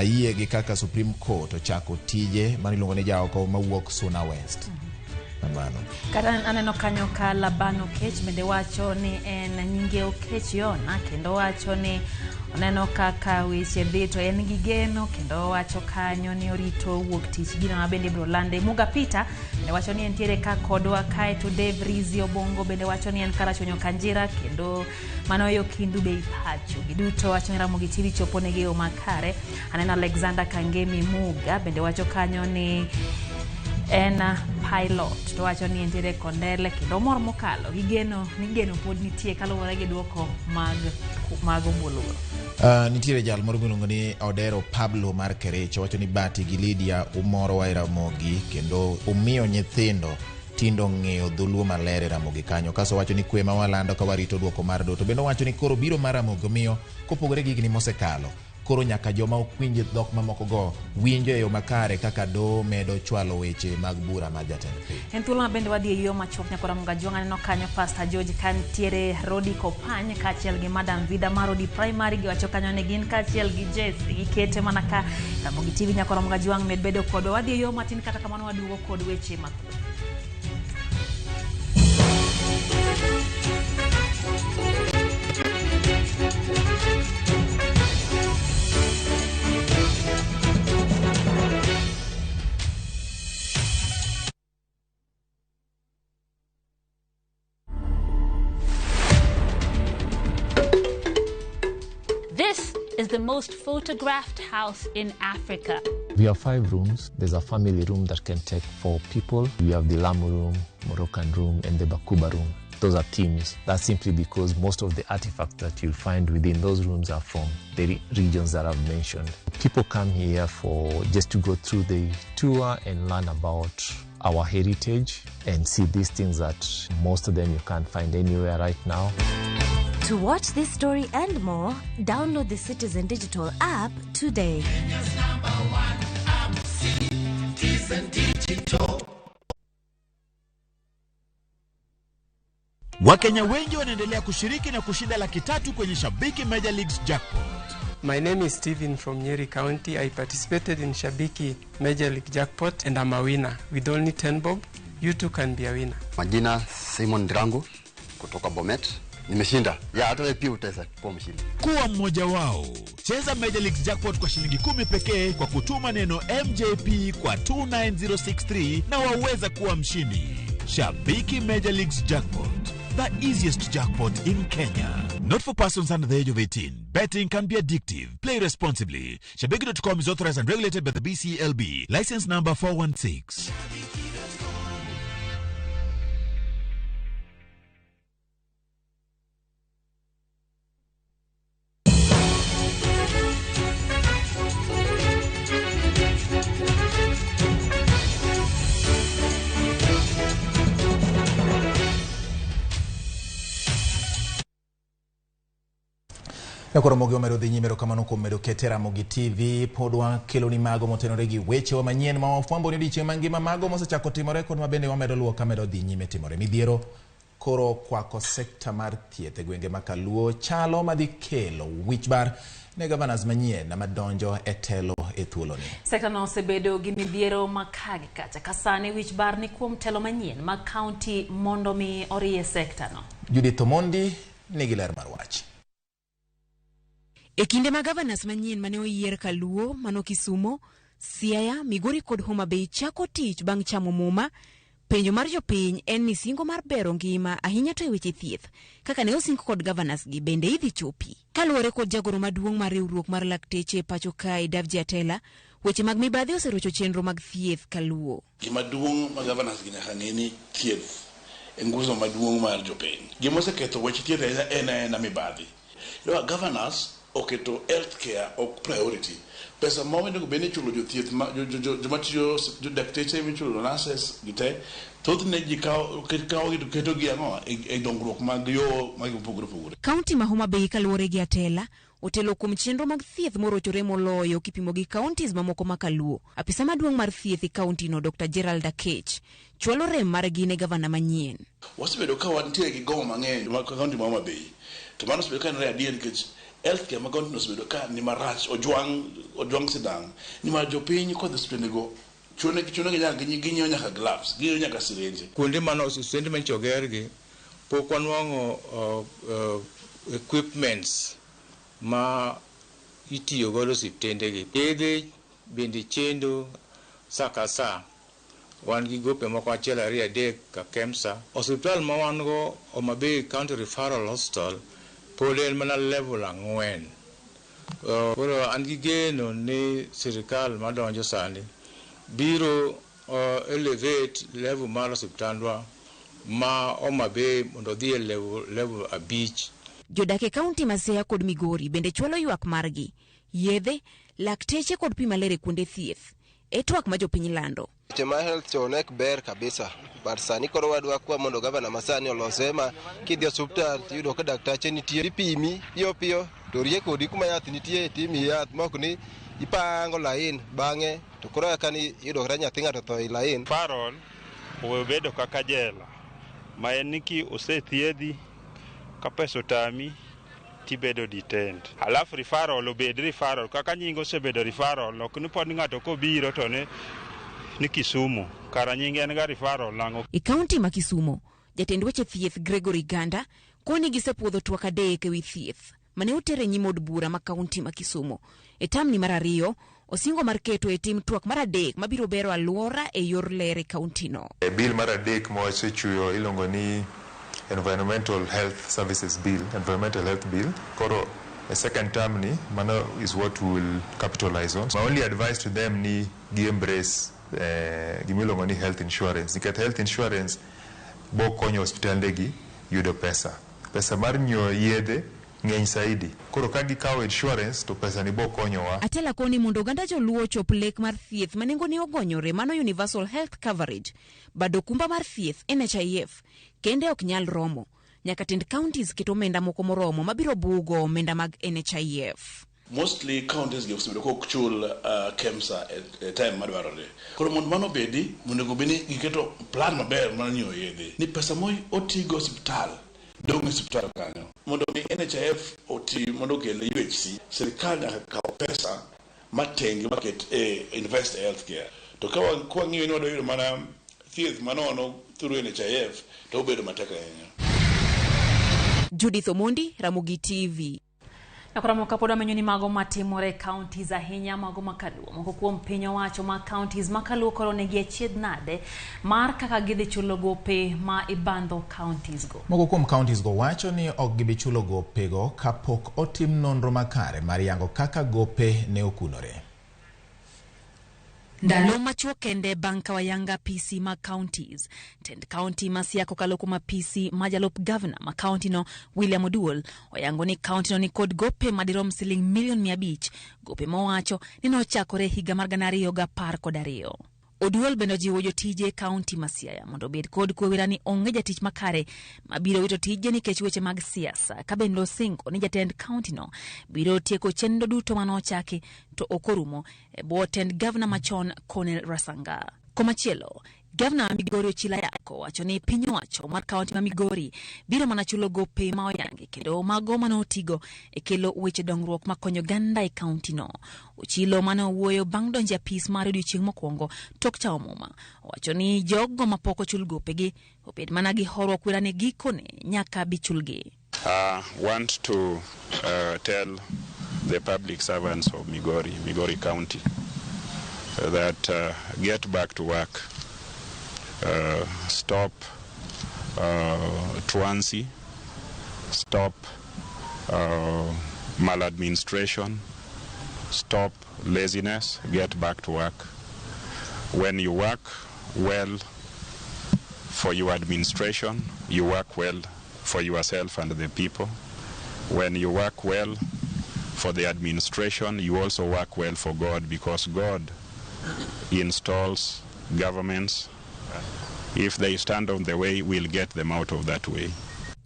yie gi kaka Supreme Court ochako tije maniluongo ni jaoko mawuok Suna West. Labano. Kata aneno kanyo ka Labano Kech bende wacho ni en nyinge Okech Yona, kendo wacho ni oneno kaka weche dhi to en gi geno, kendo wacho kanyo ni orito wuok tich gino ma bende bro lande. Muga Peter bende wacho ni entiere ka kodwa kae, to Dave Rizzi Obongo bende wacho ni en Karachonyo Kanjira, kendo mano yo kindu be ipacho. Giduto wacho ni Ramogi TV chopo negi yo makare. Aneno Alexander Kangemi Muga bende wacho kanyo ni en pilot, to wacho ni entiere Kondele, kendo mor mokalo gigeno ni geno pod nitie kaluwore gi duoko mag ombulugo. Nitiere jal moro miluongo ni Odero Pablo mar Kerecho, wacho ni Bati gi Lydia umoro wa Ramogi, kendo umiyo nyithindo tindo ng'eyo dholuo maler Ramogi kanyo. Kaso wacho ni kwe ma walando ka warito duoko mar do, to bendo wacho ni koro biro mar Ramogi miyo kopogore gi gini mosekalo, koro nyaka joma okwinje dhok mamoko go winjo e yo makare kaka do medo chwalo weche mag bura mag jatend piny. En thuolo ma bende wadhi e yo machuok nyaka Ramogi Ajwang'. Aneno kanyo Pastor George kantiere Rodi Kopany kaachiel gi Madam Vida mar Rodi Primary, giwacho kanyo ni gin kaachiel gi Jesse gikete mana ka Ramogi TV nyaka Ramogi Ajwang' med bedo kodwa. Wadhi e yo matin kata kamano waduogo kod weche mathoth. This is the most photographed house in Africa. We have 5 rooms. There's a family room that can take 4 people. We have the Lamu room, Moroccan room, and the Bakuba room. Those are teams. That's simply because most of the artifacts that you'll find within those rooms are from the regions that I've mentioned. People come here for just to go through the tour and learn about our heritage and see these things that most of them you can't find anywhere right now. To watch this story and more, download the Citizen Digital app today. Kenya's #1 app, Citizen Digital. Wakenya wengi wanaendelea kushiriki na kushinda $300,000 kwenye Shabiki Major Leagues Jackpot. My name is Steven from Nyeri County. I participated in Shabiki Major League Jackpot and I'm a winner. With only 10 bob, you too can be a winner. Majina Simon Drango kutoka Bomet. Nimeshinda. Ya hata wewe pia utaweza kuwa mshindi. Kuwa mmoja wao. Cheza Major League Jackpot kwa shilingi 10 pekee kwa kutuma neno MJP kwa 29063 na waweza kuwa mshindi. Shabiki Major Leagues Jackpot, the easiest jackpot in Kenya. Not for persons under the age of 18. Betting can be addictive. Play responsibly. Shabiki.com is authorized and regulated by the BCLB. License number 416. Ramogi omedo dhi nyime kamano kuom medo kete Ramogi TV podwa kelo ni mago motenore gi weche wa manyien ma wafwambo ni odiochieng' mangima mago mosechako timore kod ma bende wamedo luwo kamedo dhi nyime timore. Midhiero koro kwako sekta mar thieth e gwenge ma Kaluo chalo madhi kelo wichbar ne governors manyien na madonjo e telo e thuoloni. Sekta no osebedo gi midhiero makagi kacha kasane wichbar ni kuom telo manyien ma county mondo mi orie sekta no. Judith Omondi nigi ler mar wach. E kinde ma governors manyien mane oyier Kaluo, mano Kisumo, Siaya, Migori kod Homa Bay chako tich bang' chamo muma, penjo mar jopiny en ni singo mar bero ngima ahinya to e weche thieth kaka ne osingo kod governors gi bende idhi chopi. Kaluwore kod jagoro maduong' mar riwruok mar lakteche pacho kae Davji Atela, weche mag mibadhi oserocho chenro mag thieth Kaluo. Gima duong' ma governors gi nyaka ng'e ni thieth e nguzo maduong' mar jopiny. Gima oseketho weche thieth en mibadhi. Governors oketo healthcare ok priority. Pesa ma onego beni chulo jothieth joma tiyo dakteche michulo nurses gite thothne ji kawo keto gi ang'o e dongruok mag yo mag pogore. Kaunti ma Homa Bay kaluwore gi Atela otelo kuom chenro mag thieth morochore moloyo kipimo gi counties mamoko ma Kaluo. Apisa maduong' mar thieth e kaunti no Dr. Gerald Akech chwalo rem mar gi ne gavana manyien. Wasebedo ka wantie gi gomo mang'eny ma kaunti ma Homa Bay. To mano osebedo ka en adier nikech healthcare magonjwa osebedo ka ni marach ojwang sidang ni ma jopiny kod hospitende go chune ginyo nyaka gloves, ginyo nyaka syringe. Kuonde mano sentiment ogergi pok wanwang'o equipments ma itiyo godo osiptendegi. Yedhe bende chendo saa ka saa. Wan gi gope moko achiel ariyo adek ka KEMSA. Osiptal ma wan go Oimore County Referral Hospital pod en mana level 4. Koro an gi geno ni sirikal madonjo sani biro elevate level mar osiptandwa ma Oimore mondo dhi e level 5. Jodak e kaunti ma Siaya kod Migori bende chwalo ywak margi. Yedhe, lakteche kod pi maler e kuonde thieth. E twak ma jopiny lando. Chema health chonek ber kabisa. But sani koro wadwa kwa mondo gavana masani olose ma kidhi osuptal tiyudo ka daktache nitie ipimi piyo to rie kodi kuma yath nitie timi yath mok ni ipango lain bang'e to koro kani yudo ka nyathi ng'ato tho i lain. Parol owe bedo kaka jela ma en ni ki osethiedhi ka pesa otami tibedo detained. Alafu referral obed referral kaka nyingo osebedo referral ok ni pod ng'ato kobiro to ni Kisumu kara nyinge en ga referral lang'o. E kaunti ma Kisumu, jatend weche thieth Gregory Ganda koni gisepuodho twak adek ewi thieth mane otere nyim od bura ma kaunti ma Kisumu. E tamni mar 2 osingo mar keto e tim twak mar 3 mabiro bero aluora e yor ler e kaunti no. E bill mar 3 ma wasechuyo ilongo ni Environmental Health Services Bill, Environmental Health Bill. Koro a second term ni mano is what we will capitalize on. My only advice to them ni gi embrace gimilongo ni health insurance. Nikech health insurance bo konyo hospitandegi yudo pesa. Pesa mar nyiewo yedhe ng'eny saidi. Koro ka gikawo insurance to pesa ni bo konyowa. Atela koni mondo ganda joluo chop lek mar thieth manengo ni ogonyore mano universal health coverage. Bado kumba mar thieth NHIF kende ok nyal romo. Nyaka tend counties keto omenda moko moromo mabiro bugo omenda mag NHIF. Mostly counties give some chul KEMSA at time madwarore. Koro mondo mano bedi mondo gobeni giketo plan maber mar nyiewo yedhe. Ni pesa moy otigo hospital dong hospital kanyo. Mondo mi NHIF oti mondo kel UHC serikal nyaka kawo pesa matengi market invest healthcare. To kwa ng'iyo ni wado yudo mana thieth manono through NHIF to obedo matek ahinya. Judith Omondi, Ramogi TV. Nakuramuka poda menyoni mago matimore counties ahinya mago makaluo. Moko kuom piny owacho ma counties makaluo koro negi achiedh nade mar kaka gidhi chulo gope ma ibandho counties go. Moko kuom counties go wacho ni ok gibi chulo gope go kapok otim nonro makare mar yango kaka gope ne okunore. Ndalo machuo kende banka wayanga PC ma counties. Tend county ma Siaya kokalo kuma PC majalup governor ma county no William Oduol oyango ni county no ni kod gope madirom siling milion 500 gope mowacho ni nochakore higa mar 2012. Oduol bendo jiwo jotije county ma Siaya mondo bed kod kwewira ni onge jatich makare mabiro wito tije nikech weche mag siasa. Ka bendo singo ni jatend county no biro tieko chenro duto manochaki to okorumo e bwo tend governor machon Cornel Rasanga. Komachielo, Governor Migori Ochila yako wacho ni piny owacho mar county ma Migori biro mana chulo gope ma oyangi kendo mago manotigo e kelo weche dongruok makonyo ganda e county no. Ochilo mano wuoyo bang' donjo e apis mar odiochieng' mokwongo tok chao muma. Wacho ni jogo mapok ochul gopegi obed mana gi horuok wira ne gikone nyaka bichulgi. Want to tell the public servants of Migori County that get back to work. Stop truancy, stop maladministration, stop laziness, get back to work. When you work well for your administration, you work well for yourself and the people. When you work well for the administration, you also work well for God, because God installs governments. If they stand on the way, we'll get them out of that way.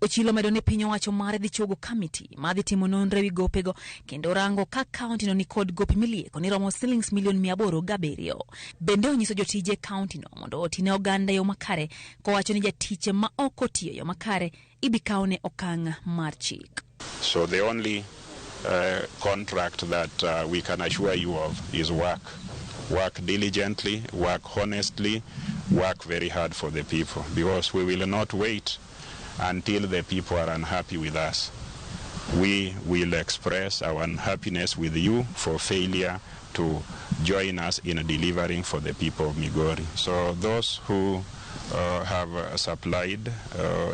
Ochilo medone piny owacho mare dhi chogo committee madhi timo nonro wi gopego kendo rango ka county no ni kod gope milieko ni romo shillings milion 807. Bende onyiso jotije county no mondo otine oganda yo makare kowacho ni jatiche ma ok otiyo yo makare ibikaone okang' mar chik. So the only contract that we can assure you of is work. work diligently, work honestly, work very hard for the people, because we will not wait until the people are unhappy with us. We will express our unhappiness with you for failure to join us in delivering for the people of Migori. So those who have supplied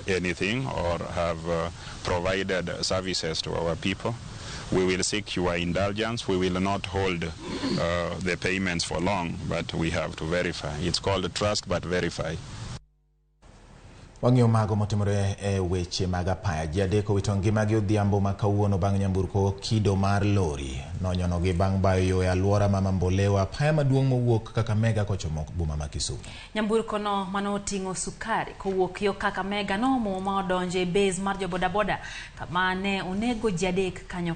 anything or have provided services to our people, we will seek your indulgence. We will not hold the payments for long, but we have to verify. It's called trust but verify. Wang'yo mago motimore weche mag apaya. Ji adek owito ngimagi odhiambo ma kawuono bang' nyamburko kido mar lori nonyonogi bang' bayo yo e alwora ma Mambolewa, apaya maduong' mowuok Kakamega kochomo boma ma Kisumu. Nyamburko no manoting'o sukari kowuok yo Kakamega nomo ma odonjo e base mar jo bodaboda kama ne onego ji adek kanyo.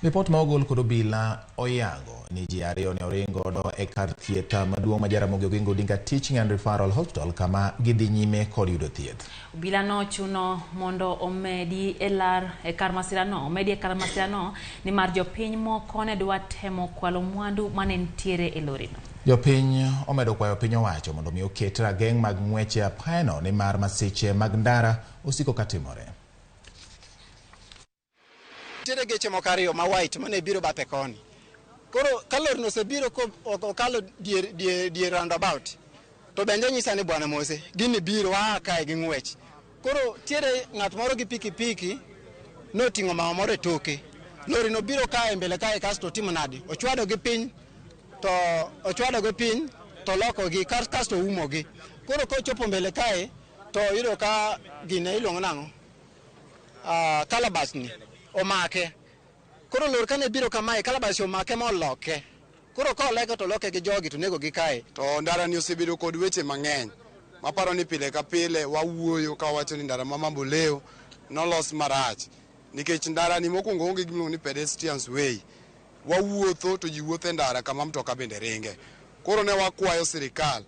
Ripot ma ogol kod obila oyango ni ji ariyo ne oringo do e kar thieth maduong' ma Jaramogi Oginga Odinga Teaching and Referral Hospital kama gidhi nyime kod yudo thieth. Obila no chuno mondo omedi e kar masira no ni mar jopiny moko ne dwa temo kwalo mwandu mane ntiere e lori no. Jopiny omedo kwayo piny owacho mondo mi oket rageng' mag ng'weche apaya no ni mar masiche mag ndara osiko katimore. Tiere geche moko ariyo ma white mane biro bathe koni. Koro kalor no se biro ko okalo dier roundabout. To bende nyisa ni bwana Mose gini biro kae gi ng'wech. Koro tiere ng'at moro gi pikipiki noting'o mama moro e toke. Lori no biro kae mbele kae kasto timo nadi. Ochwado gi piny to loko gi kasto umo gi. Koro kochopo mbele kae to yudo ka gine iluongo nang'o. Kalabas ni omake. Koro lor kane biro kamae kalabas omake moloke. Koro ka oleke to loke gi jogi to nego gi kae. To ndara ni osebedo kod weche mang'eny. Maparo ni pile ka pile wawuoyo ka wacho ni ndara ma Mambolewa nolos marach. Nikech ndara ni mokwongo onge gimiluongo ni pedestrians way. Wawuotho to ji wuotho e ndara kama mtoka bende ringe. Koro ne wakwayo sirikal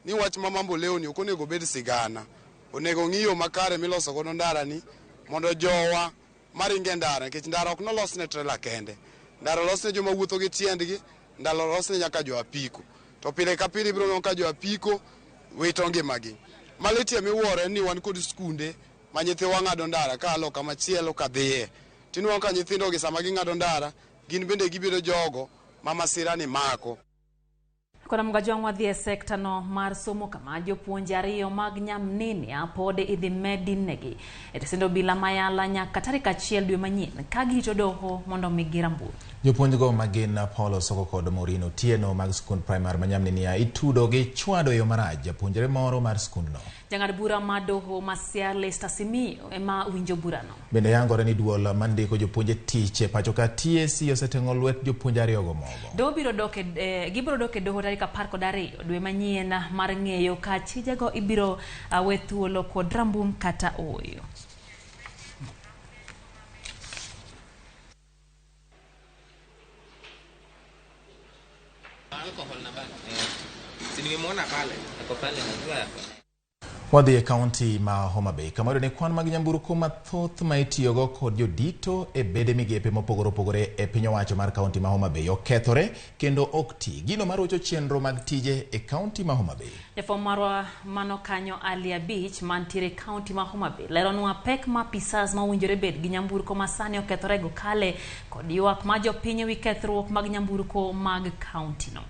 ni wach ma Mambolewa ni ok onego bed sigana. Onego ng'iyo makare miloso godo ndara ni mondo jowa maringe ndara, nikech ndara ok nolos ne trailer kende. Ndara olos ne joma wuotho gi tiendgi, ndara olos ne nyaka jo apiko. To pile ka pile biro ka jo apiko wito ngimagi. Malitie miwuoro ni wan kod skunde ma nyithiwa ng'ado ndara ka alo kama chielo ka dhiye. Tinwa ka nyithindo gi sama ging'ado ndara, gin bende gibiro jogo ma masira ni mako. Kora mgajong wadhi e sekta no mar somo kama jopuonje ariyo mag Nyamnini pod idhi medinegi e tesendo bila mayala nyaka tarik 1 dwe manyien ka gito doho mondo migiramburu. Jopuonje go magin Paulo Soko kod Morino Tieno mag skund primar ma Nyamnini itudo gi chwado yo maraj japuonjre moro mar skund no. Jang'ad bura ma doho Masia Lester Simio ema winjo burano. Bende yangore ni duol mandiko jopuonje tich pacho ka TSC oseteng'o lwet jopuonje ariyo go mogo. Doho biro doke doho tarik 12 dwe manyien mar ng'eyo ka chijego ibiro we thuolo kod rambum kata oyo. Wadhi e kaunti ma Homa Bay kama ne kwan mag nyamburko mathoth ma itiyogo kod jodito e bede migepe mopogore opogore e piny owacho mar kaunti ma Homa Bay okethore kendo ok ti. Gino marocho chenro mag tije e kaunti ma Homa Bay. Jafwamb marwa mano kanyo Alia Beach mantiere kaunti ma Homa Bay leronwa pek ma pisas ma winjore bed gi nyamburko ma sani okethore go kale kod ywak ma jopiny wi kethruok mag nyamburko mag kaunti no.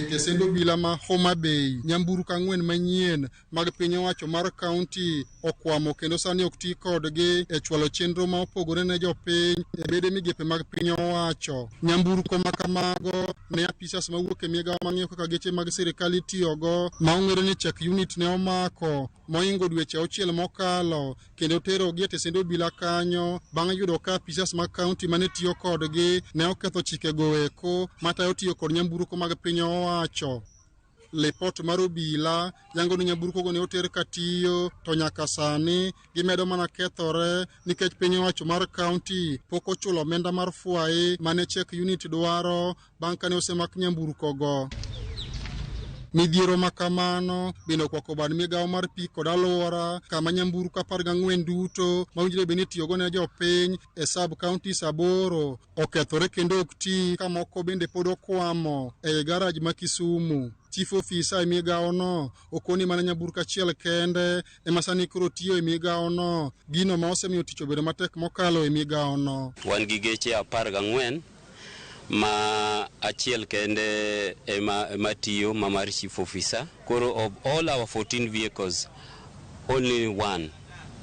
Tesendo bila ma Homa Bay nyamburko 4 manyien mag piny owacho mar kaunti okwamo kendo sani ok ti kodgi e chwalo chenro ma opogore ne jopiny e bede migepe mag piny owacho. Nyamburko ma kamago ne apisas mawuok e migawo mang'iyo kaka geche mag sirikal itiyogo ma ong'ere ni check unit ne omako moingo dweche 6 mokalo kendo tero gi e tesendo bila kanyo bang' yudo ka apisas mag kaunti mane tiyo kodgi ne oketho chikego eko matayo tiyo kod nyamburko mag piny owacho. Lipot mar obila yango ni nyamburko go ne oter katiyo to nyaka sani gimedo mana kethore nikech piny owacho mar kaunti pok ochulo omenda mar fwai mane check unit dwaro bang' kane osemak nyamburko go. Midhiero makamano bende okwako bad migawo mar pi kod alwora kama nyamburko 14 duto mawinjore bed ni itiyogo ne jopiny e sub counties 8 okethore kendo ok ti, ka moko bende pod okwamo e garaj ma Kisumu. Chief Officer e migawono okoni mana nyamburko achiel kende ema sani koro tiyo e migawono, gino ma osemiyo tich obedo matek mokalo e migawono. Wan gi geche 14 ma achiel kende ema tiyo mar Chief Officer. Koro of all our 14 vehicles, only one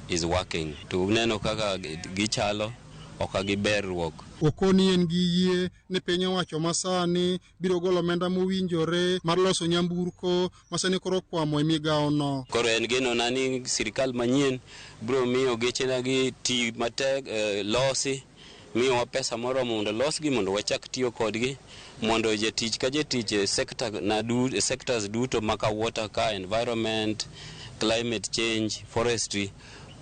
is working. To neno kaka gichalo ok giberruok. Okoni en gi yie ni piny owacho masani biro golo omenda mowinjore mar loso nyamburko masani koro kwamo e migawono. Koro en geno na ni sirikal manyien biro miyo gechena gi ti matek losi, miyowa pesa moromo mondo losgi mondo wachak tiyo kodgi, mondo jatich ka jatich sectors duto maka water, ka environment, climate change, forestry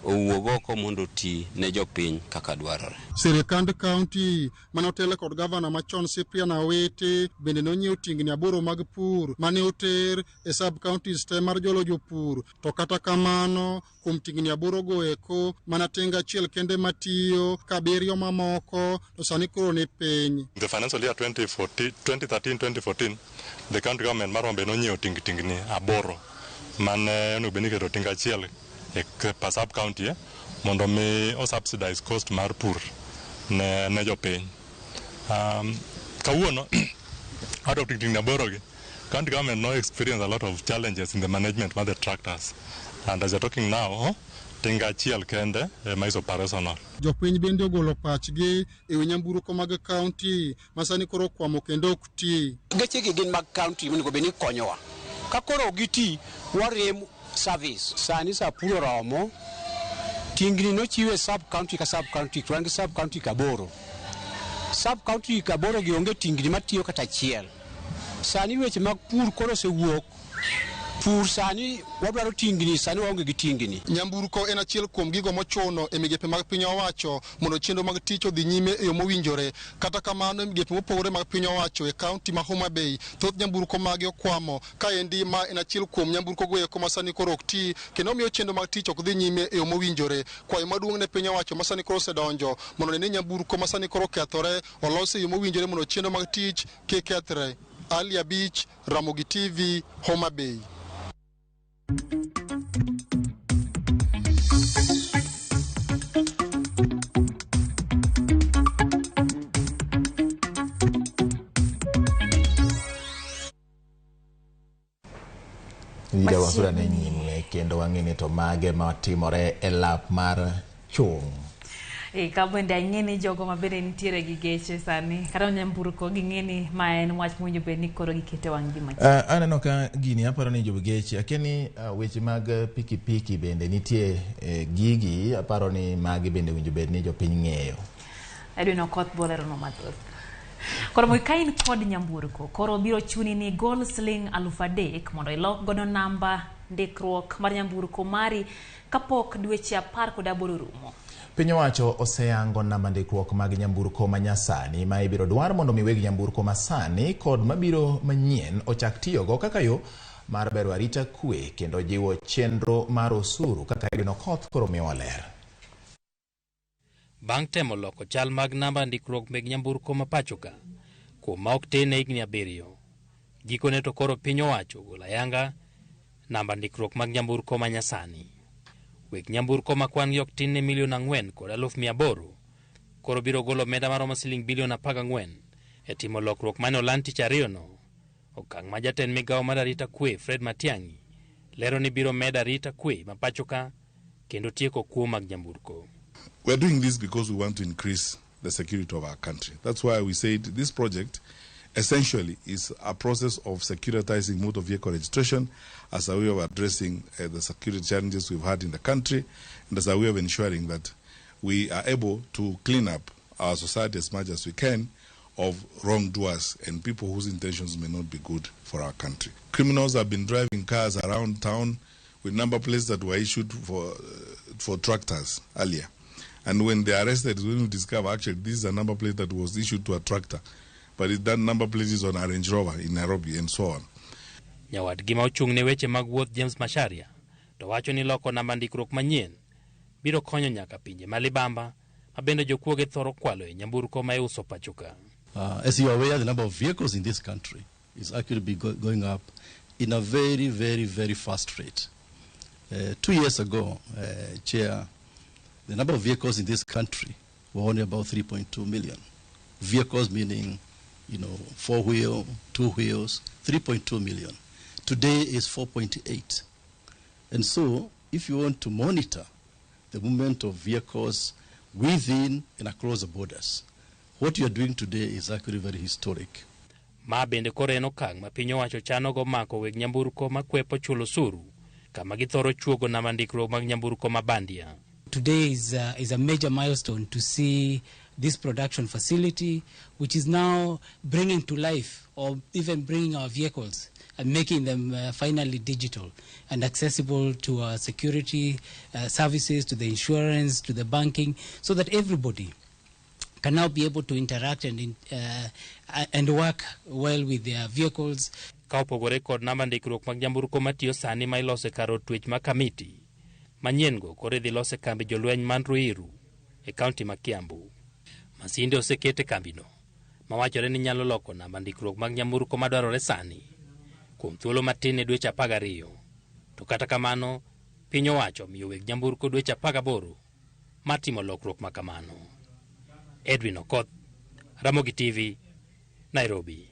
owuog oko mondo ti ne jopiny kaka dwarore. Sirikand kaunti mane otelo kod gavana machon Cyprian Awete bende nonyiewo tingni 8 mag pur mane oter e sub counties te mar jolo jopur, to kata kamano kuom tingni 8 go eko mana tinga achiel kende matiyo, ka 7 mamoko to sani koro ni piny. The financial year 2013-2014 the county government mar Hombe nonyiewo tingni 8 mane onego bed ni keto tinga achiel per sub county mondo mi o subsidize cost mar pur ne jopiny. Kawuono out of tingni 8 gi, county government no experience a lot of challenges in the management of the tractors, and as you're talking now, tinga achiel kende ma is operational. Jopiny bende ogolo pachgi e wi nyamburko mag kaunti masani koro kwamo kendo ok ti. Geche gi gin mag kaunti monego bed ni konyowa, ka koro giti warem service. Sani sa puro romo, tingni nochiwe sub county ka sub county, kwan gi sub county kaboro. Sub county kaboro gi onge tingni matiyo kata achiel. Sani weche mag pur koro sewuok. Pur sani wadwaro tingni, sani waonge gi tingni. Nyamburko en achiel kuom gigo mochuno e migepe mag piny owacho mondo chenro mag tich odhi nyime e yo mowinjore. Kata kamano e migepe mopogore mag piny owacho e kaunti ma Homa Bay, thoth nyamburko magi okwamo, ka endi ma en achiel kuom nyamburko go eko masani koro ok ti, kendo miyo chenro mag tich ok dhi nyime e yo mowinjore. Kwayo maduong' ne piny owacho masani koro osedonjo mondo ne nyamburko masani koro kethore olos e yo mowinjore mondo chenro mag tich kik kethre. Ali Abich, Ramogi TV, Homa Bay. Ida wasura ne nyime kendo wang'eni to mage matimore e lap mar chung'. Ka bende ang'eni jogo mabende nitiere gi geche sani kata nyamburko ging'eni ma en wach mowinjo bed ni koro gikete wang' gi machiegni. Aneno ka gini aparo ni job geche akeni weche mag pikipiki bende nitie gigi, aparo ni magi bende winjo bed ni jopiny ng'eyo. Edwino koth bolero no mathoth. Koro mo kain kod nyamburko koro biro chuni ni gol sling 3,000 mondo ilok godo namba ndikruok mar nyamburko mari kapok dweche 18 rumo. Piny owacho oseyango namba ndikruok mag nyamburko manyasani ma ibiro dwar mondo miweg nyamburko masani kod mabiro manyien ochak tiyogo kaka yo mar bero arita kwe kendo jiwo chenro mar osuru kaka Edwino koth koro miyo ler. Bang' temo loko chal mag namba ndikruok meg nyamburko ma pachoka kuom ma ok tin ne higni 7, gikone to koro piny owacho golo ayanga namba ndikruok mag nyamburko manyasani. Weg nyamburko ma kwan gi ok tin ne $4,000,000 kod 800,000 koro biro golo omenda maromo $14 billion e timo lokruok mane oland tich ariyo no. Okang' ma jatend migawo mar arita kwe Fred Matiang'i lero ni biro medo arita kwe ma pachoka kendo tieko kuo mag nyamburko. We're doing this because we want to increase the security of our country. That's why we said this project essentially is a process of securitizing motor vehicle registration as a way of addressing the security challenges we've had in the country, and as a way of ensuring that we are able to clean up our society as much as we can of wrongdoers and people whose intentions may not be good for our country. Criminals have been driving cars around town with number plates that were issued for tractors earlier. And when they are arrested, we will discover actually this is a number plate that was issued to a tractor, but that number plate is on a Range Rover in Nairobi and so on. Nyawadgi ma ochung' ne weche mag wuoth James Macharia to wacho ni loko namba ndikruok manyien biro konyo nyaka pinje malibamba ma bende jokuoge thoro kwalo e nyamburko ma iuso pachoka. As you are aware, the number of vehicles in this country is actually going up in a very, very, very fast rate. 2 years ago, Chair, the number of vehicles in this country were only about 3.2 million. Vehicles meaning, 4-wheel, 2 wheels, 3.2 million. Today is 4.8. And so, if you want to monitor the movement of vehicles within and across the borders, what you are doing today is actually very historic. Ma bende koro en okang' ma piny owacho chano go mako weg nyamburko makwepo chulo osuru kama githoro chuogo namba ndikruok mag nyamburko mabandia. Today is a major milestone to see this production facility, which is now bringing to life or even bringing our vehicles and making them finally digital and accessible to our security services, to the insurance, to the banking, so that everybody can now be able to interact and work well with their vehicles. Ka opogore kod namba ndikruok mag nyamburko matiyo sani ma ilose kar twech ma Kamiti, manyien go koro idhi lose kambi jolweny man Ruiru e kaunti ma Kiambu. Masinde osekete kambino ma wachore ni nyalo loko namba ndikruok mag nyamburko madwarore sani kuom thuolo matin e dweche 12. To kata kamano, piny owacho miyo weg nyamburko dweche 18 matimo lokruok ma kamano. Edwin Okoth, Ramogi TV, Nairobi.